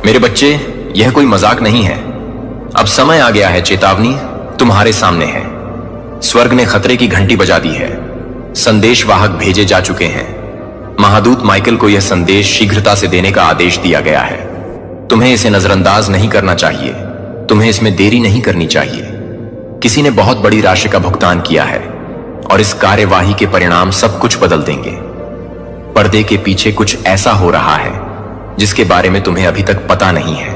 मेरे बच्चे, यह कोई मजाक नहीं है। अब समय आ गया है, चेतावनी तुम्हारे सामने है। स्वर्ग ने खतरे की घंटी बजा दी है। संदेशवाहक भेजे जा चुके हैं। महादूत माइकल को यह संदेश शीघ्रता से देने का आदेश दिया गया है। तुम्हें इसे नजरअंदाज नहीं करना चाहिए। तुम्हें इसमें देरी नहीं करनी चाहिए। किसी ने बहुत बड़ी राशि का भुगतान किया है और इस कार्यवाही के परिणाम सब कुछ बदल देंगे। पर्दे के पीछे कुछ ऐसा हो रहा है जिसके बारे में तुम्हें अभी तक पता नहीं है।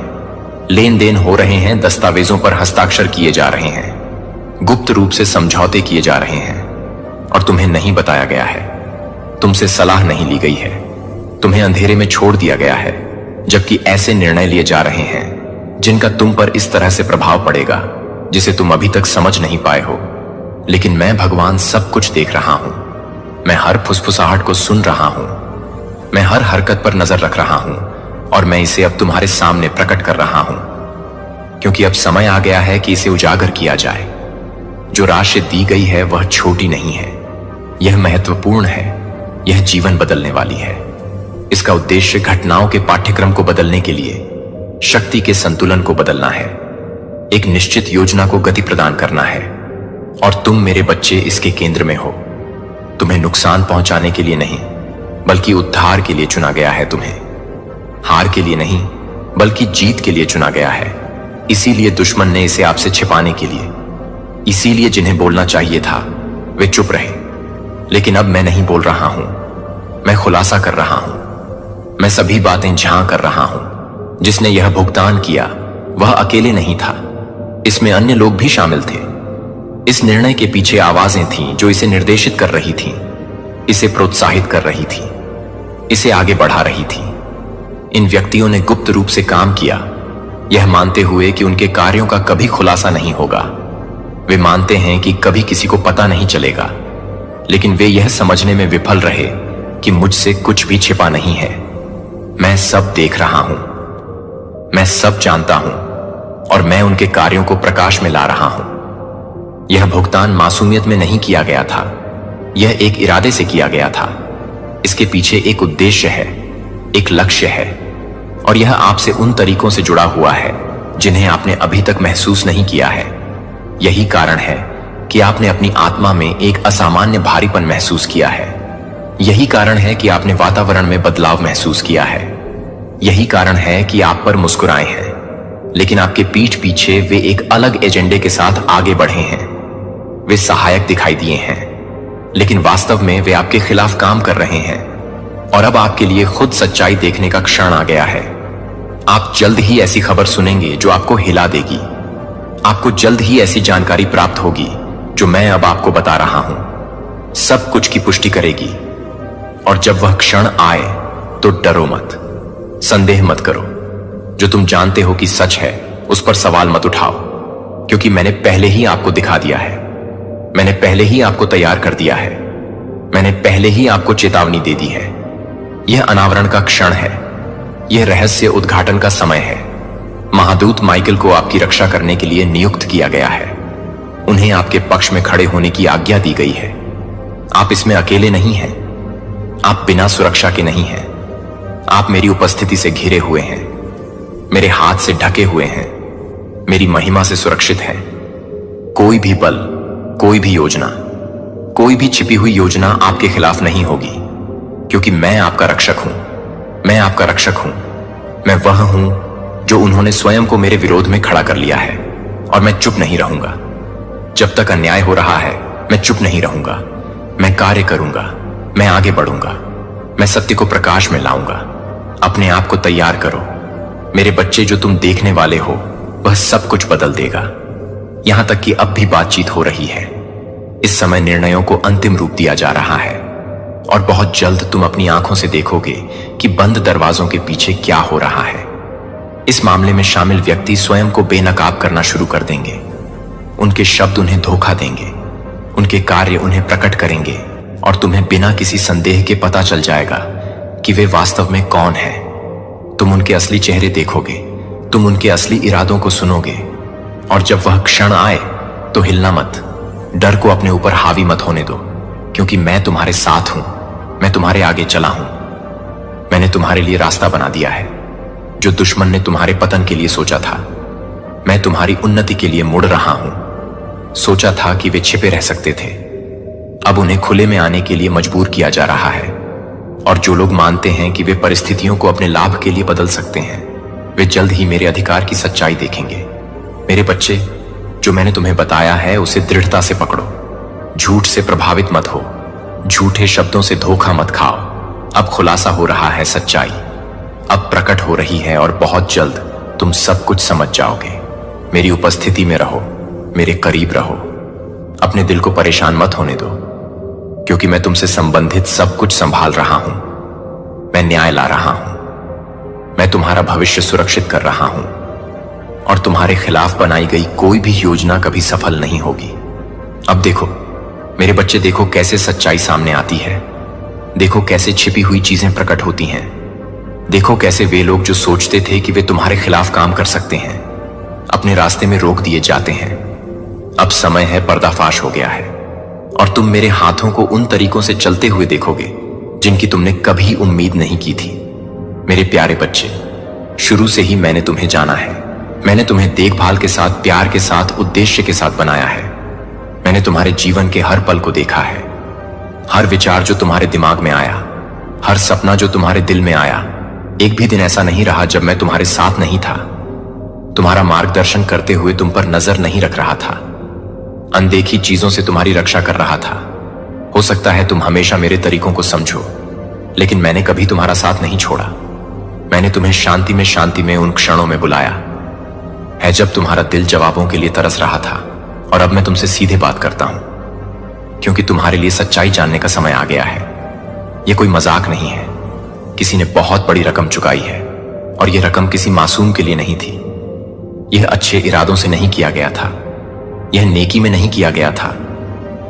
लेन देन हो रहे हैं, दस्तावेजों पर हस्ताक्षर किए जा रहे हैं, गुप्त रूप से समझौते किए जा रहे हैं और तुम्हें नहीं बताया गया है। तुमसे सलाह नहीं ली गई है। तुम्हें अंधेरे में छोड़ दिया गया है, जबकि ऐसे निर्णय लिए जा रहे हैं जिनका तुम पर इस तरह से प्रभाव पड़ेगा जिसे तुम अभी तक समझ नहीं पाए हो। लेकिन मैं भगवान सब कुछ देख रहा हूं। मैं हर फुसफुसाहट को सुन रहा हूं। मैं हर हरकत पर नजर रख रहा हूं और मैं इसे अब तुम्हारे सामने प्रकट कर रहा हूं, क्योंकि अब समय आ गया है कि इसे उजागर किया जाए। जो राशि दी गई है वह छोटी नहीं है, यह महत्वपूर्ण है। यह जीवन बदलने वाली है। इसका उद्देश्य घटनाओं के पाठ्यक्रम को बदलने के लिए शक्ति के संतुलन को बदलना है, एक निश्चित योजना को गति प्रदान करना है। और तुम मेरे बच्चे इसके केंद्र में हो। तुम्हें नुकसान पहुंचाने के लिए नहीं, बल्कि उद्धार के लिए चुना गया है। तुम्हें हार के लिए नहीं, बल्कि जीत के लिए चुना गया है। इसीलिए दुश्मन ने इसे आपसे छिपाने के लिए, इसीलिए जिन्हें बोलना चाहिए था वे चुप रहे। लेकिन अब मैं नहीं बोल रहा हूं, मैं खुलासा कर रहा हूं। मैं सभी बातें झांक कर रहा हूं। जिसने यह भुगतान किया वह अकेले नहीं था, इसमें अन्य लोग भी शामिल थे। इस निर्णय के पीछे आवाजें थीं जो इसे निर्देशित कर रही थीं, इसे प्रोत्साहित कर रही थीं, इसे आगे बढ़ा रही थीं। इन व्यक्तियों ने गुप्त रूप से काम किया, यह मानते हुए कि उनके कार्यों का कभी खुलासा नहीं होगा। वे मानते हैं कि कभी किसी को पता नहीं चलेगा, लेकिन वे यह समझने में विफल रहे कि मुझसे कुछ भी छिपा नहीं है। मैं सब देख रहा हूं, मैं सब जानता हूं और मैं उनके कार्यों को प्रकाश में ला रहा हूं। यह भुगतान मासूमियत में नहीं किया गया था, यह एक इरादे से किया गया था। इसके पीछे एक उद्देश्य है, एक लक्ष्य है, और यह आपसे उन तरीकों से जुड़ा हुआ है जिन्हें आपने अभी तक महसूस नहीं किया है। यही कारण है कि आपने अपनी आत्मा में एक असामान्य भारीपन महसूस किया है। यही कारण है कि आपने वातावरण में बदलाव महसूस किया है। यही कारण है कि आप पर मुस्कुराए हैं, लेकिन आपके पीठ पीछे वे एक अलग एजेंडे के साथ आगे बढ़े हैं। वे सहायक दिखाई दिए हैं, लेकिन वास्तव में वे आपके खिलाफ काम कर रहे हैं। और अब आपके लिए खुद सच्चाई देखने का क्षण आ गया है। आप जल्द ही ऐसी खबर सुनेंगे जो आपको हिला देगी। आपको जल्द ही ऐसी जानकारी प्राप्त होगी जो मैं अब आपको बता रहा हूं, सब कुछ की पुष्टि करेगी। और जब वह क्षण आए तो डरो मत, संदेह मत करो। जो तुम जानते हो कि सच है उस पर सवाल मत उठाओ, क्योंकि मैंने पहले ही आपको दिखा दिया है। मैंने पहले ही आपको तैयार कर दिया है। मैंने पहले ही आपको चेतावनी दे दी है। यह अनावरण का क्षण है, यह रहस्य उद्घाटन का समय है। महादूत माइकल को आपकी रक्षा करने के लिए नियुक्त किया गया है। उन्हें आपके पक्ष में खड़े होने की आज्ञा दी गई है। आप इसमें अकेले नहीं हैं, आप बिना सुरक्षा के नहीं हैं। आप मेरी उपस्थिति से घिरे हुए हैं, मेरे हाथ से ढके हुए हैं, मेरी महिमा से सुरक्षित हैं। कोई भी बल, कोई भी योजना, कोई भी छिपी हुई योजना आपके खिलाफ नहीं होगी, क्योंकि मैं आपका रक्षक हूं। मैं आपका रक्षक हूं। मैं वह हूं जो उन्होंने स्वयं को मेरे विरोध में खड़ा कर लिया है, और मैं चुप नहीं रहूंगा। जब तक अन्याय हो रहा है मैं चुप नहीं रहूंगा। मैं कार्य करूंगा, मैं आगे बढ़ूंगा, मैं सत्य को प्रकाश में लाऊंगा। अपने आप को तैयार करो मेरे बच्चे। जो तुम देखने वाले हो वह सब कुछ बदल देगा। यहां तक कि अब भी बातचीत हो रही है। इस समय निर्णयों को अंतिम रूप दिया जा रहा है, और बहुत जल्द तुम अपनी आंखों से देखोगे कि बंद दरवाजों के पीछे क्या हो रहा है। इस मामले में शामिल व्यक्ति स्वयं को बेनकाब करना शुरू कर देंगे। उनके शब्द उन्हें धोखा देंगे, उनके कार्य उन्हें प्रकट करेंगे, और तुम्हें बिना किसी संदेह के पता चल जाएगा कि वे वास्तव में कौन हैं। तुम उनके असली चेहरे देखोगे, तुम उनके असली इरादों को सुनोगे। और जब वह क्षण आए तो हिलना मत, डर को अपने ऊपर हावी मत होने दो, क्योंकि मैं तुम्हारे साथ हूं। मैं तुम्हारे आगे चला हूं। मैंने तुम्हारे लिए रास्ता बना दिया है। जो दुश्मन ने तुम्हारे पतन के लिए सोचा था, मैं तुम्हारी उन्नति के लिए मुड़ रहा हूं। सोचा था कि वे छिपे रह सकते थे, अब उन्हें खुले में आने के लिए मजबूर किया जा रहा है। और जो लोग मानते हैं कि वे परिस्थितियों को अपने लाभ के लिए बदल सकते हैं, वे जल्द ही मेरे अधिकार की सच्चाई देखेंगे। मेरे बच्चे, जो मैंने तुम्हें बताया है उसे दृढ़ता से पकड़ो। झूठ से प्रभावित मत हो, झूठे शब्दों से धोखा मत खाओ। अब खुलासा हो रहा है सच्चाई, अब प्रकट हो रही है और बहुत जल्द तुम सब कुछ समझ जाओगे। मेरी उपस्थिति में रहो, मेरे करीब रहो। अपने दिल को परेशान मत होने दो, क्योंकि मैं तुमसे संबंधित सब कुछ संभाल रहा हूं। मैं न्याय ला रहा हूं, मैं तुम्हारा भविष्य सुरक्षित कर रहा हूं, और तुम्हारे खिलाफ बनाई गई कोई भी योजना कभी सफल नहीं होगी। अब देखो मेरे बच्चे, देखो कैसे सच्चाई सामने आती है। देखो कैसे छिपी हुई चीजें प्रकट होती हैं। देखो कैसे वे लोग जो सोचते थे कि वे तुम्हारे खिलाफ काम कर सकते हैं, अपने रास्ते में रोक दिए जाते हैं। अब समय है, पर्दाफाश हो गया है, और तुम मेरे हाथों को उन तरीकों से चलते हुए देखोगे जिनकी तुमने कभी उम्मीद नहीं की थी। मेरे प्यारे बच्चे, शुरू से ही मैंने तुम्हें जाना है। मैंने तुम्हें देखभाल के साथ, प्यार के साथ, उद्देश्य के साथ बनाया है। मैंने तुम्हारे जीवन के हर पल को देखा है। हर विचार जो तुम्हारे दिमाग में आया, हर सपना जो तुम्हारे दिल में आया, एक भी दिन ऐसा नहीं रहा जब मैं तुम्हारे साथ नहीं था, तुम्हारा मार्गदर्शन करते हुए तुम पर नजर नहीं रख रहा था, अनदेखी चीजों से तुम्हारी रक्षा कर रहा था। हो सकता है तुम हमेशा मेरे तरीकों को समझो, लेकिन मैंने कभी तुम्हारा साथ नहीं छोड़ा। मैंने तुम्हें शांति में उन क्षणों में बुलाया है जब तुम्हारा दिल जवाबों के लिए तरस रहा था। और अब मैं तुमसे सीधे बात करता हूं, क्योंकि तुम्हारे लिए सच्चाई जानने का समय आ गया है। यह कोई मजाक नहीं है। किसी ने बहुत बड़ी रकम चुकाई है, और यह रकम किसी मासूम के लिए नहीं थी। यह अच्छे इरादों से नहीं किया गया था, यह नेकी में नहीं किया गया था,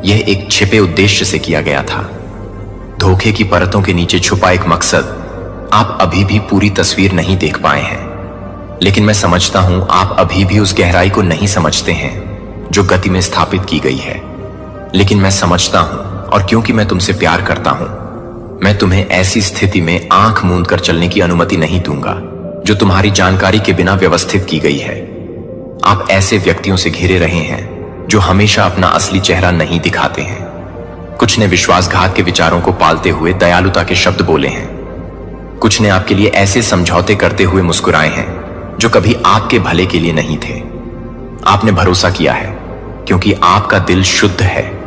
यह एक छिपे उद्देश्य से किया गया था। धोखे की परतों के नीचे छुपा एक मकसद आप अभी भी पूरी तस्वीर नहीं देख पाए हैं, लेकिन मैं समझता हूं आप अभी भी उस गहराई को नहीं समझते हैं जो गति में स्थापित की गई है। लेकिन मैं समझता हूं, और क्योंकि मैं तुमसे प्यार करता हूं, मैं तुम्हें ऐसी स्थिति में आंख मूंद कर चलने की अनुमति नहीं दूंगा जो तुम्हारी जानकारी के बिना व्यवस्थित की गई है। आप ऐसे व्यक्तियों से घिरे रहे हैं जो हमेशा अपना असली चेहरा नहीं दिखाते हैं। कुछ ने विश्वासघात के विचारों को पालते हुए दयालुता के शब्द बोले हैं। कुछ ने आपके लिए ऐसे समझौते करते हुए मुस्कुराए हैं जो कभी आपके भले के लिए नहीं थे। आपने भरोसा किया है क्योंकि आपका दिल शुद्ध है।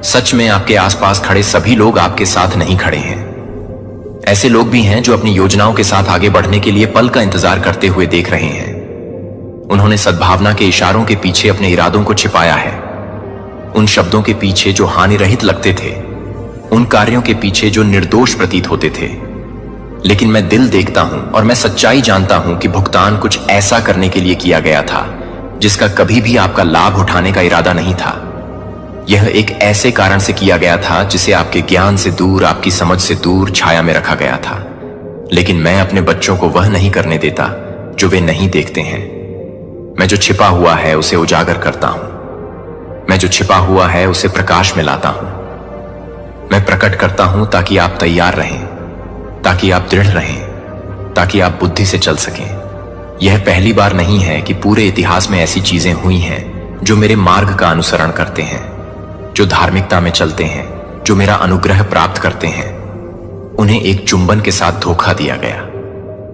सच में आपके आसपास खड़े सभी लोग आपके साथ नहीं खड़े हैं। ऐसे लोग भी हैं जो अपनी योजनाओं के साथ आगे बढ़ने के लिए पल का इंतजार करते हुए देख रहे हैं। उन्होंने सद्भावना के इशारों के पीछे अपने इरादों को छिपाया है, उन शब्दों के पीछे जो हानि रहित लगते थे, उन कार्यों के पीछे जो निर्दोष प्रतीत होते थे। लेकिन मैं दिल देखता हूं और मैं सच्चाई जानता हूं कि भुगतान कुछ ऐसा करने के लिए किया गया था जिसका कभी भी आपका लाभ उठाने का इरादा नहीं था। यह एक ऐसे कारण से किया गया था जिसे आपके ज्ञान से दूर, आपकी समझ से दूर छाया में रखा गया था। लेकिन मैं अपने बच्चों को वह नहीं करने देता जो वे नहीं देखते हैं। मैं जो छिपा हुआ है उसे उजागर करता हूं, मैं जो छिपा हुआ है उसे प्रकाश में लाता हूं। मैं प्रकट करता हूं ताकि आप तैयार रहें, ताकि आप दृढ़ रहें, ताकि आप बुद्धि से चल सकें। यह पहली बार नहीं है कि पूरे इतिहास में ऐसी चीजें हुई हैं जो मेरे मार्ग का अनुसरण करते हैं, जो धार्मिकता में चलते हैं, जो मेरा अनुग्रह प्राप्त करते हैं। उन्हें एक चुंबन के साथ धोखा दिया गया,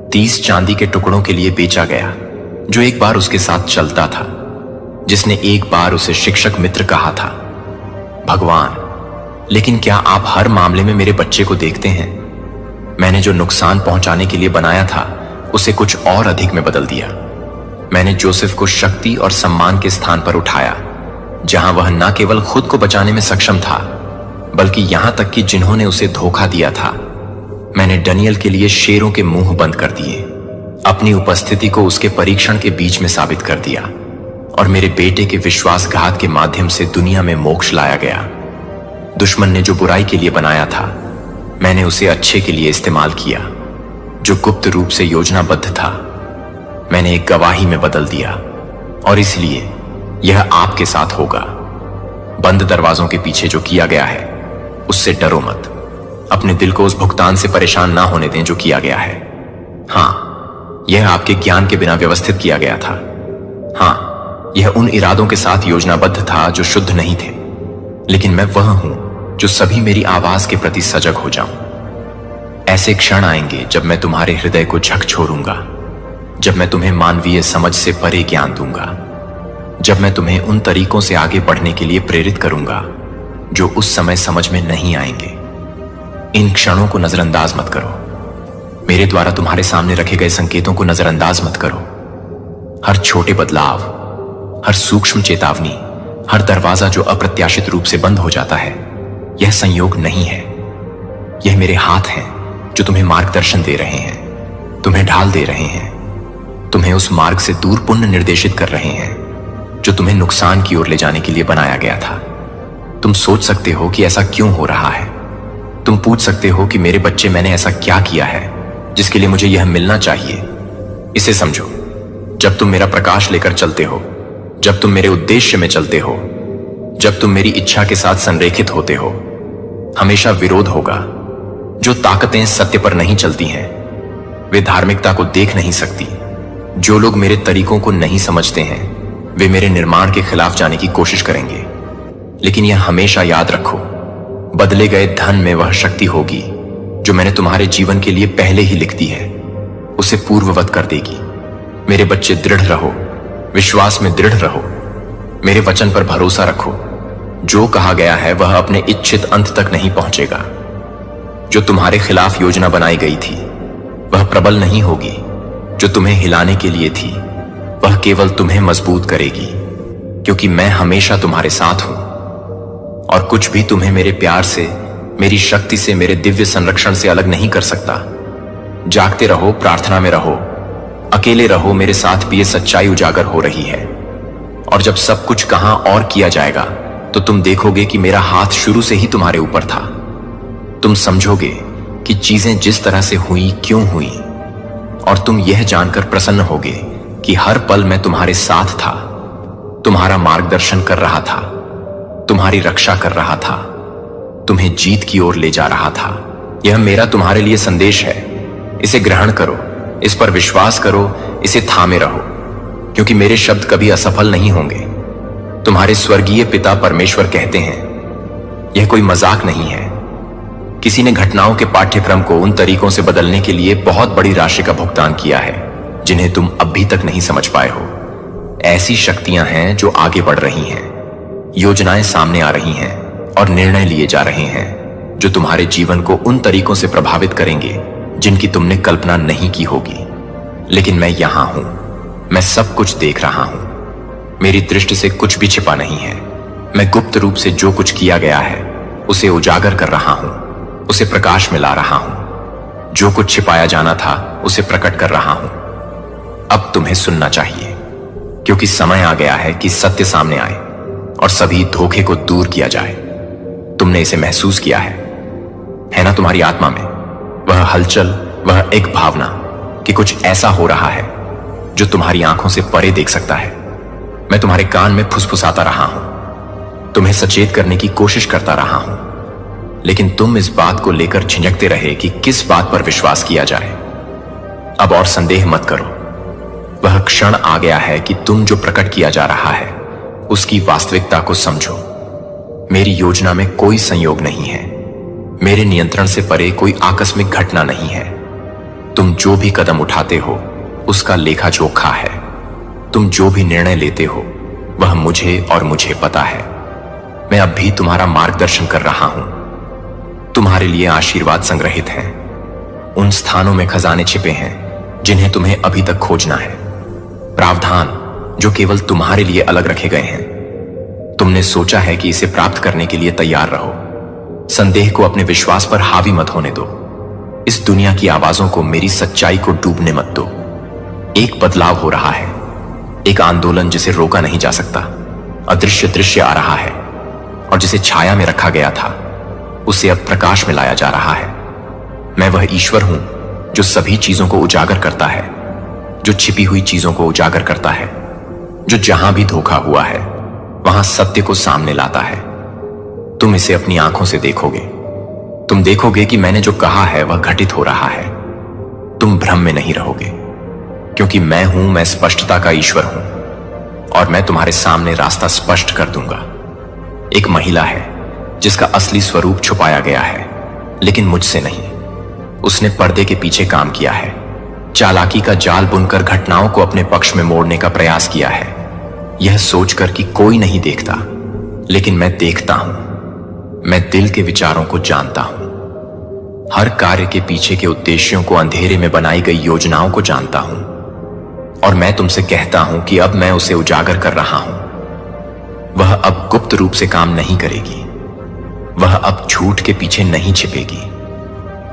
30 चांदी के टुकड़ों के लिए बेचा गया जो एक बार उसके साथ चलता था, जिसने एक बार उसे शिक्षक मित्र कहा था, भगवान। लेकिन क्या आप हर मामले में मेरे बच्चे को देखते हैं? मैंने जो नुकसान पहुंचाने के लिए बनाया था उसे कुछ और अधिक में बदल दिया। मैंने जोसेफ को शक्ति और सम्मान के स्थान पर उठाया, जहां वह न केवल खुद को बचाने में सक्षम था, बल्कि यहां तक कि जिन्होंने उसे धोखा दिया था। मैंने डनियल के लिए शेरों के मुंह बंद कर दिए, अपनी उपस्थिति को उसके परीक्षण के बीच में साबित कर दिया, और मेरे बेटे के विश्वासघात के माध्यम से दुनिया में मोक्ष लाया गया। दुश्मन ने जो बुराई के लिए बनाया था, मैंने उसे अच्छे के लिए इस्तेमाल किया। जो गुप्त रूप से योजनाबद्ध था, मैंने एक गवाही में बदल दिया, और इसलिए यह आपके साथ होगा। बंद दरवाजों के पीछे जो किया गया है उससे डरो मत। अपने दिल को उस भुगतान से परेशान ना होने दें जो किया गया है। हां, यह आपके ज्ञान के बिना व्यवस्थित किया गया था। हाँ, यह उन इरादों के साथ योजनाबद्ध था जो शुद्ध नहीं थे, लेकिन मैं वह हूं जो सभी मेरी आवाज के प्रति सजग हो जाऊं। ऐसे क्षण आएंगे जब मैं तुम्हारे हृदय को झकझोरूंगा, जब मैं तुम्हें मानवीय समझ से परे ज्ञान दूंगा, जब मैं तुम्हें उन तरीकों से आगे बढ़ने के लिए प्रेरित करूंगा जो उस समय समझ में नहीं आएंगे। इन क्षणों को नजरअंदाज मत करो। मेरे द्वारा तुम्हारे सामने रखे गए संकेतों को नजरअंदाज मत करो। हर छोटे बदलाव, हर सूक्ष्म चेतावनी, हर दरवाजा जो अप्रत्याशित रूप से बंद हो जाता है, यह संयोग नहीं है। यह मेरे हाथ हैं जो तुम्हें मार्गदर्शन दे रहे हैं, तुम्हें ढाल दे रहे हैं, तुम्हें उस मार्ग से दूर पुण्य निर्देशित कर रहे हैं जो तुम्हें नुकसान की ओर ले जाने के लिए बनाया गया था। तुम सोच सकते हो कि ऐसा क्यों हो रहा है। तुम पूछ सकते हो कि मेरे बच्चे, मैंने ऐसा क्या किया है जिसके लिए मुझे यह मिलना चाहिए। इसे समझो, जब तुम मेरा प्रकाश लेकर चलते हो, जब तुम मेरे उद्देश्य में चलते हो, जब तुम मेरी इच्छा के साथ संरेखित होते हो, हमेशा विरोध होगा। जो ताकतें सत्य पर नहीं चलती हैं, वे धार्मिकता को देख नहीं सकती। जो लोग मेरे तरीकों को नहीं समझते हैं, वे मेरे निर्माण के खिलाफ जाने की कोशिश करेंगे। लेकिन यह हमेशा याद रखो, बदले गए धन में वह शक्ति होगी जो मैंने तुम्हारे जीवन के लिए पहले ही लिख दी है, उसे पूर्ववत कर देगी। मेरे बच्चे, दृढ़ रहो, विश्वास में दृढ़ रहो, मेरे वचन पर भरोसा रखो। जो कहा गया है वह अपने इच्छित अंत तक नहीं पहुंचेगा। जो तुम्हारे खिलाफ योजना बनाई गई थी वह प्रबल नहीं होगी। जो तुम्हें हिलाने के लिए थी वह केवल तुम्हें मजबूत करेगी, क्योंकि मैं हमेशा तुम्हारे साथ हूं और कुछ भी तुम्हें मेरे प्यार से, मेरी शक्ति से, मेरे दिव्य संरक्षण से अलग नहीं कर सकता। जागते रहो, प्रार्थना में रहो, अकेले रहो, मेरे साथ भी ये सच्चाई उजागर हो रही है। और जब सब कुछ कहां और किया जाएगा तो तुम देखोगे कि मेरा हाथ शुरू से ही तुम्हारे ऊपर था। तुम समझोगे कि चीजें जिस तरह से हुई क्यों हुई, और तुम यह जानकर प्रसन्न होगे कि हर पल मैं तुम्हारे साथ था, तुम्हारा मार्गदर्शन कर रहा था, तुम्हारी रक्षा कर रहा था, तुम्हें जीत की ओर ले जा रहा था। यह मेरा तुम्हारे लिए संदेश है। इसे ग्रहण करो, इस पर विश्वास करो, इसे थामे रहो, क्योंकि मेरे शब्द कभी असफल नहीं होंगे। तुम्हारे स्वर्गीय पिता परमेश्वर कहते हैं, यह कोई मजाक नहीं है। किसी ने घटनाओं के पाठ्यक्रम को उन तरीकों से बदलने के लिए बहुत बड़ी राशि का भुगतान किया है जिन्हें तुम अभी तक नहीं समझ पाए हो। ऐसी शक्तियां हैं जो आगे बढ़ रही हैं, योजनाएं सामने आ रही हैं और निर्णय लिए जा रहे हैं जो तुम्हारे जीवन को उन तरीकों से प्रभावित करेंगे जिनकी तुमने कल्पना नहीं की होगी। लेकिन मैं यहां हूं, मैं सब कुछ देख रहा हूं। मेरी दृष्टि से कुछ भी छिपा नहीं है। मैं गुप्त रूप से जो कुछ किया गया है उसे उजागर कर रहा हूं, उसे प्रकाश में ला रहा हूं। जो कुछ छिपाया जाना था उसे प्रकट कर रहा हूं। अब तुम्हें सुनना चाहिए, क्योंकि समय आ गया है कि सत्य सामने आए और सभी धोखे को दूर किया जाए। तुमने इसे महसूस किया है ना तुम्हारी आत्मा में वह हलचल, वह एक भावना कि कुछ ऐसा हो रहा है जो तुम्हारी आंखों से परे देख सकता है। मैं तुम्हारे कान में फुसफुसाता रहा हूं, तुम्हें सचेत करने की कोशिश करता रहा हूं, लेकिन तुम इस बात को लेकर झिझकते रहे कि किस बात पर विश्वास किया जाए। अब और संदेह मत करो, वह क्षण आ गया है कि तुम जो प्रकट किया जा रहा है उसकी वास्तविकता को समझो। मेरी योजना में कोई संयोग नहीं है, मेरे नियंत्रण से परे कोई आकस्मिक घटना नहीं है। तुम जो भी कदम उठाते हो उसका लेखा जोखा है। तुम जो भी निर्णय लेते हो वह मुझे और मुझे पता है। मैं अब भी तुम्हारा मार्गदर्शन कर रहा हूं। तुम्हारे लिए आशीर्वाद संग्रहित हैं, उन स्थानों में खजाने छिपे हैं जिन्हें तुम्हें अभी तक खोजना है। प्रावधान जो केवल तुम्हारे लिए अलग रखे गए हैं। तुमने सोचा है कि इसे प्राप्त करने के लिए तैयार रहो। संदेह को अपने विश्वास पर हावी मत होने दो। इस दुनिया की आवाजों को, मेरी सच्चाई को डूबने मत दो। एक बदलाव हो रहा है, एक आंदोलन जिसे रोका नहीं जा सकता। अदृश्य दृश्य आ रहा है और जिसे छाया में रखा गया था उसे अब प्रकाश में लाया जा रहा है। मैं वह ईश्वर हूं जो सभी चीजों को उजागर करता है, जो छिपी हुई चीजों को उजागर करता है, जो जहां भी धोखा हुआ है वहां सत्य को सामने लाता है। तुम इसे अपनी आंखों से देखोगे। तुम देखोगे कि मैंने जो कहा है वह घटित हो रहा है। तुम भ्रम में नहीं रहोगे। क्योंकि मैं हूं, मैं स्पष्टता का ईश्वर हूं और मैं तुम्हारे सामने रास्ता स्पष्ट कर दूंगा। एक महिला है जिसका असली स्वरूप छुपाया गया है, लेकिन मुझसे नहीं। उसने पर्दे के पीछे काम किया है, चालाकी का जाल बुनकर घटनाओं को अपने पक्ष में मोड़ने का प्रयास किया है, यह सोचकर कि कोई नहीं देखता, लेकिन मैं देखता हूं। मैं दिल के विचारों को जानता हूं, हर कार्य के पीछे के उद्देश्यों को, अंधेरे में बनाई गई योजनाओं को जानता हूं। और मैं तुमसे कहता हूं कि अब मैं उसे उजागर कर रहा हूं। वह अब गुप्त रूप से काम नहीं करेगी, वह अब झूठ के पीछे नहीं छिपेगी,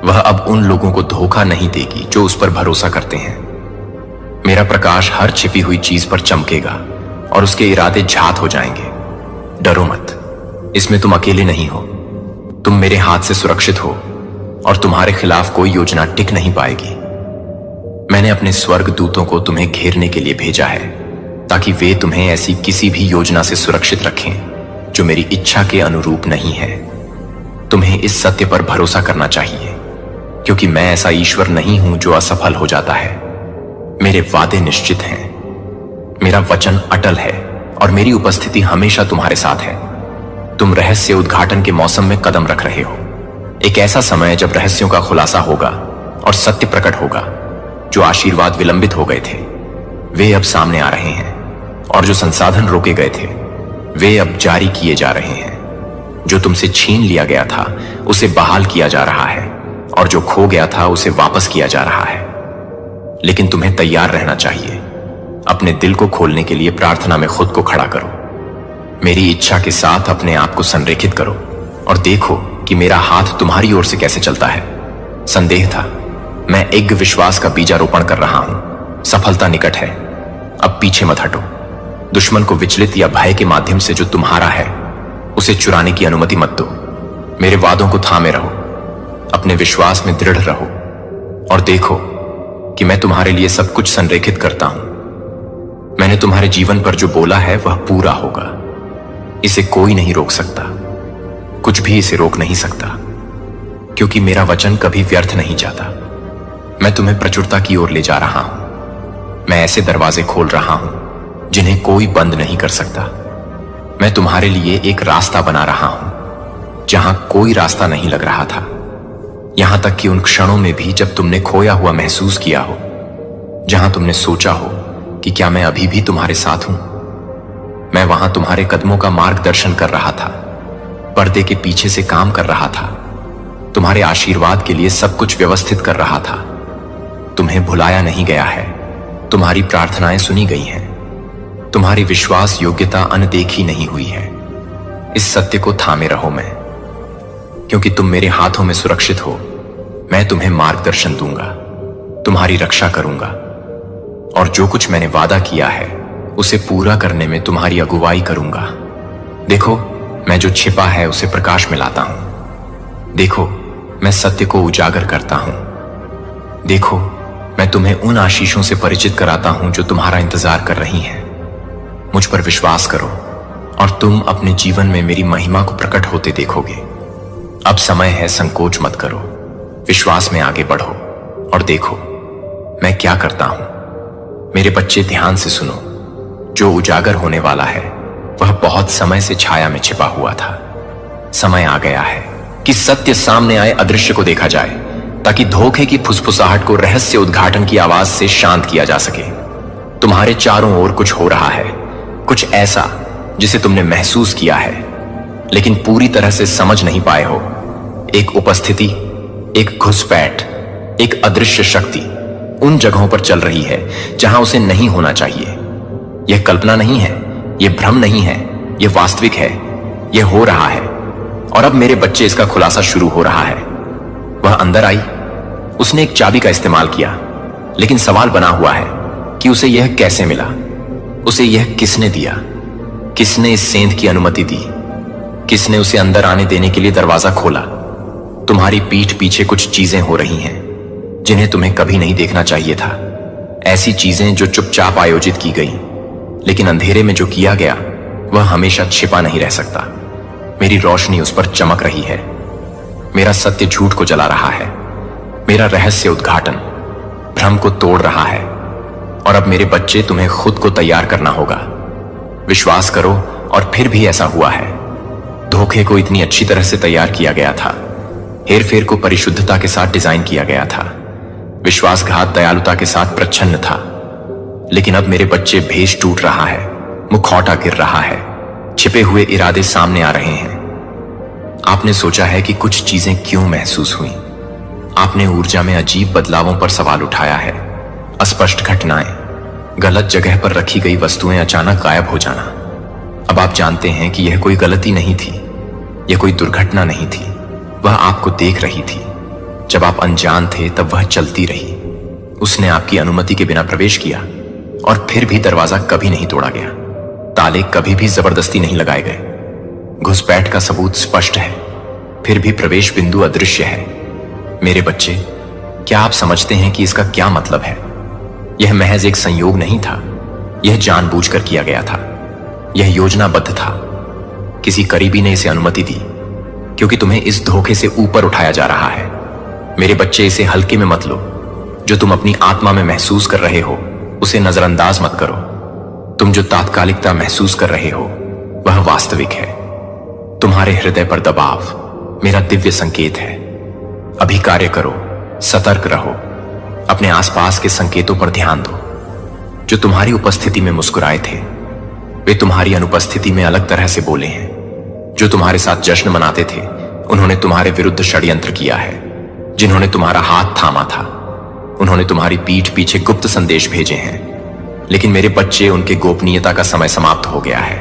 वह अब उन लोगों को धोखा नहीं देगी जो उस पर भरोसा करते हैं। मेरा प्रकाश हर छिपी हुई चीज पर चमकेगा और उसके इरादे झात हो जाएंगे। डरो मत, इसमें तुम अकेले नहीं हो। तुम मेरे हाथ से सुरक्षित हो और तुम्हारे खिलाफ कोई योजना टिक नहीं पाएगी। मैंने अपने स्वर्ग दूतों को तुम्हें घेरने के लिए भेजा है, ताकि वे तुम्हें ऐसी किसी भी योजना से सुरक्षित रखें जो मेरी इच्छा के अनुरूप नहीं है। तुम्हें इस सत्य पर भरोसा करना चाहिए, क्योंकि मैं ऐसा ईश्वर नहीं हूं जो असफल हो जाता है। मेरे वादे निश्चित हैं, मेरा वचन अटल है और मेरी उपस्थिति हमेशा तुम्हारे साथ है। तुम रहस्य उद्घाटन के मौसम में कदम रख रहे हो। एक ऐसा समय जब रहस्यों का खुलासा होगा और सत्य प्रकट होगा। जो आशीर्वाद विलंबित हो गए थे वे अब सामने आ रहे हैं, और जो संसाधन रोके गए थे वे अब जारी किए जा रहे हैं। जो तुमसे छीन लिया गया था उसे बहाल किया जा रहा है, और जो खो गया था उसे वापस किया जा रहा है। लेकिन तुम्हें तैयार रहना चाहिए। अपने दिल को खोलने के लिए प्रार्थना में खुद को खड़ा करो। मेरी इच्छा के साथ अपने आप को संरेखित करो और देखो कि मेरा हाथ तुम्हारी ओर से कैसे चलता है। संदेह था, मैं एक विश्वास का बीजारोपण कर रहा हूं। सफलता निकट है, अब पीछे मत हटो। दुश्मन को विचलित या भय के माध्यम से जो तुम्हारा है उसे चुराने की अनुमति मत दो। मेरे वादों को थामे रहो, अपने विश्वास में दृढ़ रहो और देखो कि मैं तुम्हारे लिए सब कुछ संरेखित करता हूं। मैंने तुम्हारे जीवन पर जो बोला है वह पूरा होगा। इसे कोई नहीं रोक सकता, कुछ भी इसे रोक नहीं सकता, क्योंकि मेरा वचन कभी व्यर्थ नहीं जाता। मैं तुम्हें प्रचुरता की ओर ले जा रहा हूं। मैं ऐसे दरवाजे खोल रहा हूं जिन्हें कोई बंद नहीं कर सकता। मैं तुम्हारे लिए एक रास्ता बना रहा हूं जहां कोई रास्ता नहीं लग रहा था। यहां तक कि उन क्षणों में भी जब तुमने खोया हुआ महसूस किया हो, जहां तुमने सोचा हो कि क्या मैं अभी भी तुम्हारे साथ हूं। मैं वहां तुम्हारे कदमों का मार्गदर्शन कर रहा था, पर्दे के पीछे से काम कर रहा था, तुम्हारे आशीर्वाद के लिए सब कुछ व्यवस्थित कर रहा था। तुम्हें भुलाया नहीं गया है, तुम्हारी प्रार्थनाएं सुनी गई हैं, तुम्हारी विश्वास योग्यता अनदेखी नहीं हुई है। इस सत्य को थामे रहो मैं, क्योंकि तुम मेरे हाथों में सुरक्षित हो। मैं तुम्हें मार्गदर्शन दूंगा, तुम्हारी रक्षा करूंगा, और जो कुछ मैंने वादा किया है उसे पूरा करने में तुम्हारी अगुवाई करूंगा। देखो, मैं जो छिपा है उसे प्रकाश में लाता हूं। देखो, मैं सत्य को उजागर करता हूं। देखो, मैं तुम्हें उन आशीषों से परिचित कराता हूं जो तुम्हारा इंतजार कर रही हैं। मुझ पर विश्वास करो और तुम अपने जीवन में मेरी महिमा को प्रकट होते देखोगे। अब समय है, संकोच मत करो, विश्वास में आगे बढ़ो और देखो मैं क्या करता हूं। मेरे बच्चे, ध्यान से सुनो। जो उजागर होने वाला है वह बहुत समय से छाया में छिपा हुआ था। समय आ गया है कि सत्य सामने आए, अदृश्य को देखा जाए, ताकि धोखे की फुसफुसाहट को रहस्य उद्घाटन की आवाज से शांत किया जा सके। तुम्हारे चारों ओर कुछ हो रहा है, कुछ ऐसा जिसे तुमने महसूस किया है लेकिन पूरी तरह से समझ नहीं पाए हो। एक उपस्थिति, एक घुसपैठ, एक अदृश्य शक्ति उन जगहों पर चल रही है जहां उसे नहीं होना चाहिए। यह कल्पना नहीं है, यह भ्रम नहीं है, यह वास्तविक है, यह हो रहा है। और अब मेरे बच्चे, इसका खुलासा शुरू हो रहा है। वह अंदर आई, उसने एक चाबी का इस्तेमाल किया, लेकिन सवाल बना हुआ है कि उसे यह कैसे मिला, उसे यह किसने दिया, किसने इस सेंध की अनुमति दी, किसने उसे अंदर आने देने के लिए दरवाजा खोला। तुम्हारी पीठ पीछे कुछ चीजें हो रही हैं जिन्हें तुम्हें कभी नहीं देखना चाहिए था। ऐसी चीजें जो चुपचाप आयोजित की गई, लेकिन अंधेरे में जो किया गया वह हमेशा छिपा नहीं रह सकता। मेरी रोशनी उस पर चमक रही है। मेरा सत्य झूठ को जला रहा है। मेरा रहस्य उद्घाटन भ्रम को तोड़ रहा है। और अब मेरे बच्चे, तुम्हें खुद को तैयार करना होगा। विश्वास करो, और फिर भी ऐसा हुआ है। धोखे को इतनी अच्छी तरह से तैयार किया गया था, हेरफेर को परिशुद्धता के साथ डिजाइन किया गया था, विश्वासघात दयालुता के साथ प्रच्छन्न था। लेकिन अब मेरे बच्चे, भेष टूट रहा है, मुखौटा गिर रहा है, छिपे हुए इरादे सामने आ रहे हैं। आपने सोचा है कि कुछ चीजें क्यों महसूस हुई। आपने ऊर्जा में अजीब बदलावों पर सवाल उठाया है। अस्पष्ट घटनाएं, गलत जगह पर रखी गई वस्तुएं अचानक गायब हो जाना। अब आप जानते हैं कि यह कोई गलती नहीं थी, यह कोई दुर्घटना नहीं थी। वह आपको देख रही थी। जब आप अनजान थे तब वह चलती रही। उसने आपकी अनुमति के बिना प्रवेश किया, और फिर भी दरवाजा कभी नहीं तोड़ा गया। ताले कभी भी जबरदस्ती नहीं लगाए गए। घुसपैठ का सबूत स्पष्ट है, फिर भी प्रवेश बिंदु अदृश्य है। मेरे बच्चे, क्या आप समझते हैं कि इसका क्या मतलब है? यह महज एक संयोग नहीं था, यह जानबूझकर किया गया था, यह योजनाबद्ध था। किसी करीबी ने इसे अनुमति दी, क्योंकि तुम्हें इस धोखे से ऊपर उठाया जा रहा है। मेरे बच्चे, इसे हल्के में मत लो। जो तुम अपनी आत्मा में महसूस कर रहे हो, उसे नजरअंदाज मत करो। तुम जो तात्कालिकता महसूस कर रहे हो, वह वास्तविक है। तुम्हारे हृदय पर दबाव मेरा दिव्य संकेत है। अभी कार्य करो, सतर्क रहो, अपने आसपास के संकेतों पर ध्यान दो। जो तुम्हारी उपस्थिति में मुस्कुराए थे, वे तुम्हारी अनुपस्थिति में अलग तरह से बोले हैं। जो तुम्हारे साथ जश्न मनाते थे, उन्होंने तुम्हारे विरुद्ध षड्यंत्र किया है। जिन्होंने तुम्हारा हाथ थामा था, उन्होंने तुम्हारी पीठ पीछे गुप्त संदेश भेजे हैं। लेकिन मेरे बच्चे, उनके गोपनीयता का समय समाप्त हो गया है।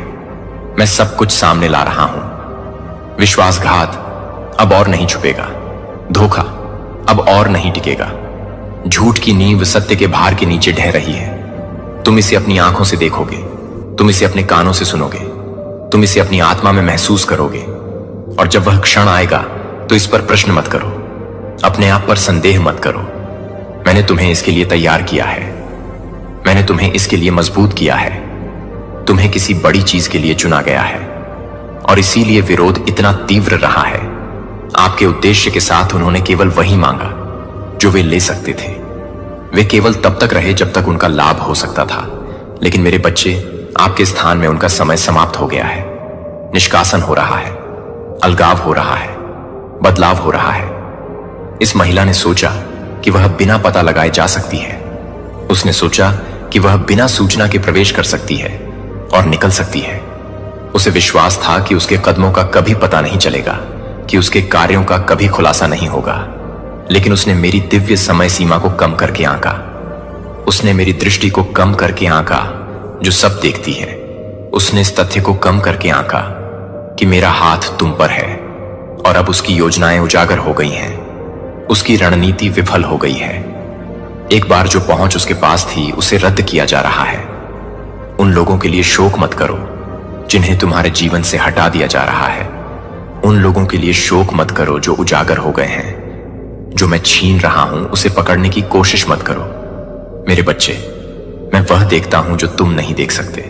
मैं सब कुछ सामने ला रहा हूं। विश्वासघात अब और नहीं छुपेगा। धोखा अब और नहीं टिकेगा। झूठ की नींव सत्य के भार के नीचे ढह रही है। तुम इसे अपनी आंखों से देखोगे, तुम इसे अपने कानों से सुनोगे, तुम इसे अपनी आत्मा में महसूस करोगे। और जब वह क्षण आएगा तो इस पर प्रश्न मत करो, अपने आप पर संदेह मत करो। मैंने तुम्हें इसके लिए तैयार किया है, मैंने तुम्हें इसके लिए मजबूत किया है। तुम्हें किसी बड़ी चीज के लिए चुना गया है, और इसीलिए विरोध इतना तीव्र रहा है। आपके उद्देश्य के साथ उन्होंने केवल वही मांगा जो वे ले सकते थे। वे केवल तब तक रहे जब तक उनका लाभ हो सकता था। लेकिन मेरे बच्चे, आपके स्थान में उनका समय समाप्त हो गया है। निष्कासन हो रहा है, अलगाव हो रहा है, बदलाव हो रहा है। इस महिला ने सोचा कि वह बिना पता लगाए जा सकती है। उसने सोचा कि वह बिना सूचना के प्रवेश कर सकती है और निकल सकती है। उसे विश्वास था कि उसके कदमों का कभी पता नहीं चलेगा, कि उसके कार्यों का कभी खुलासा नहीं होगा। लेकिन उसने मेरी दिव्य समय सीमा को कम करके आंका। उसने मेरी दृष्टि को कम करके आंका, जो सब देखती है। उसने इस तथ्य को कम करके आंका कि मेरा हाथ तुम पर है, और अब उसकी योजनाएं उजागर हो गई हैं। उसकी रणनीति विफल हो गई है। एक बार जो पहुंच उसके पास थी, उसे रद्द किया जा रहा है। उन लोगों के लिए शोक मत करो जिन्हें तुम्हारे जीवन से हटा दिया जा रहा है। उन लोगों के लिए शोक मत करो जो उजागर हो गए हैं। जो मैं छीन रहा हूं, उसे पकड़ने की कोशिश मत करो। मेरे बच्चे, मैं वह देखता हूं जो तुम नहीं देख सकते।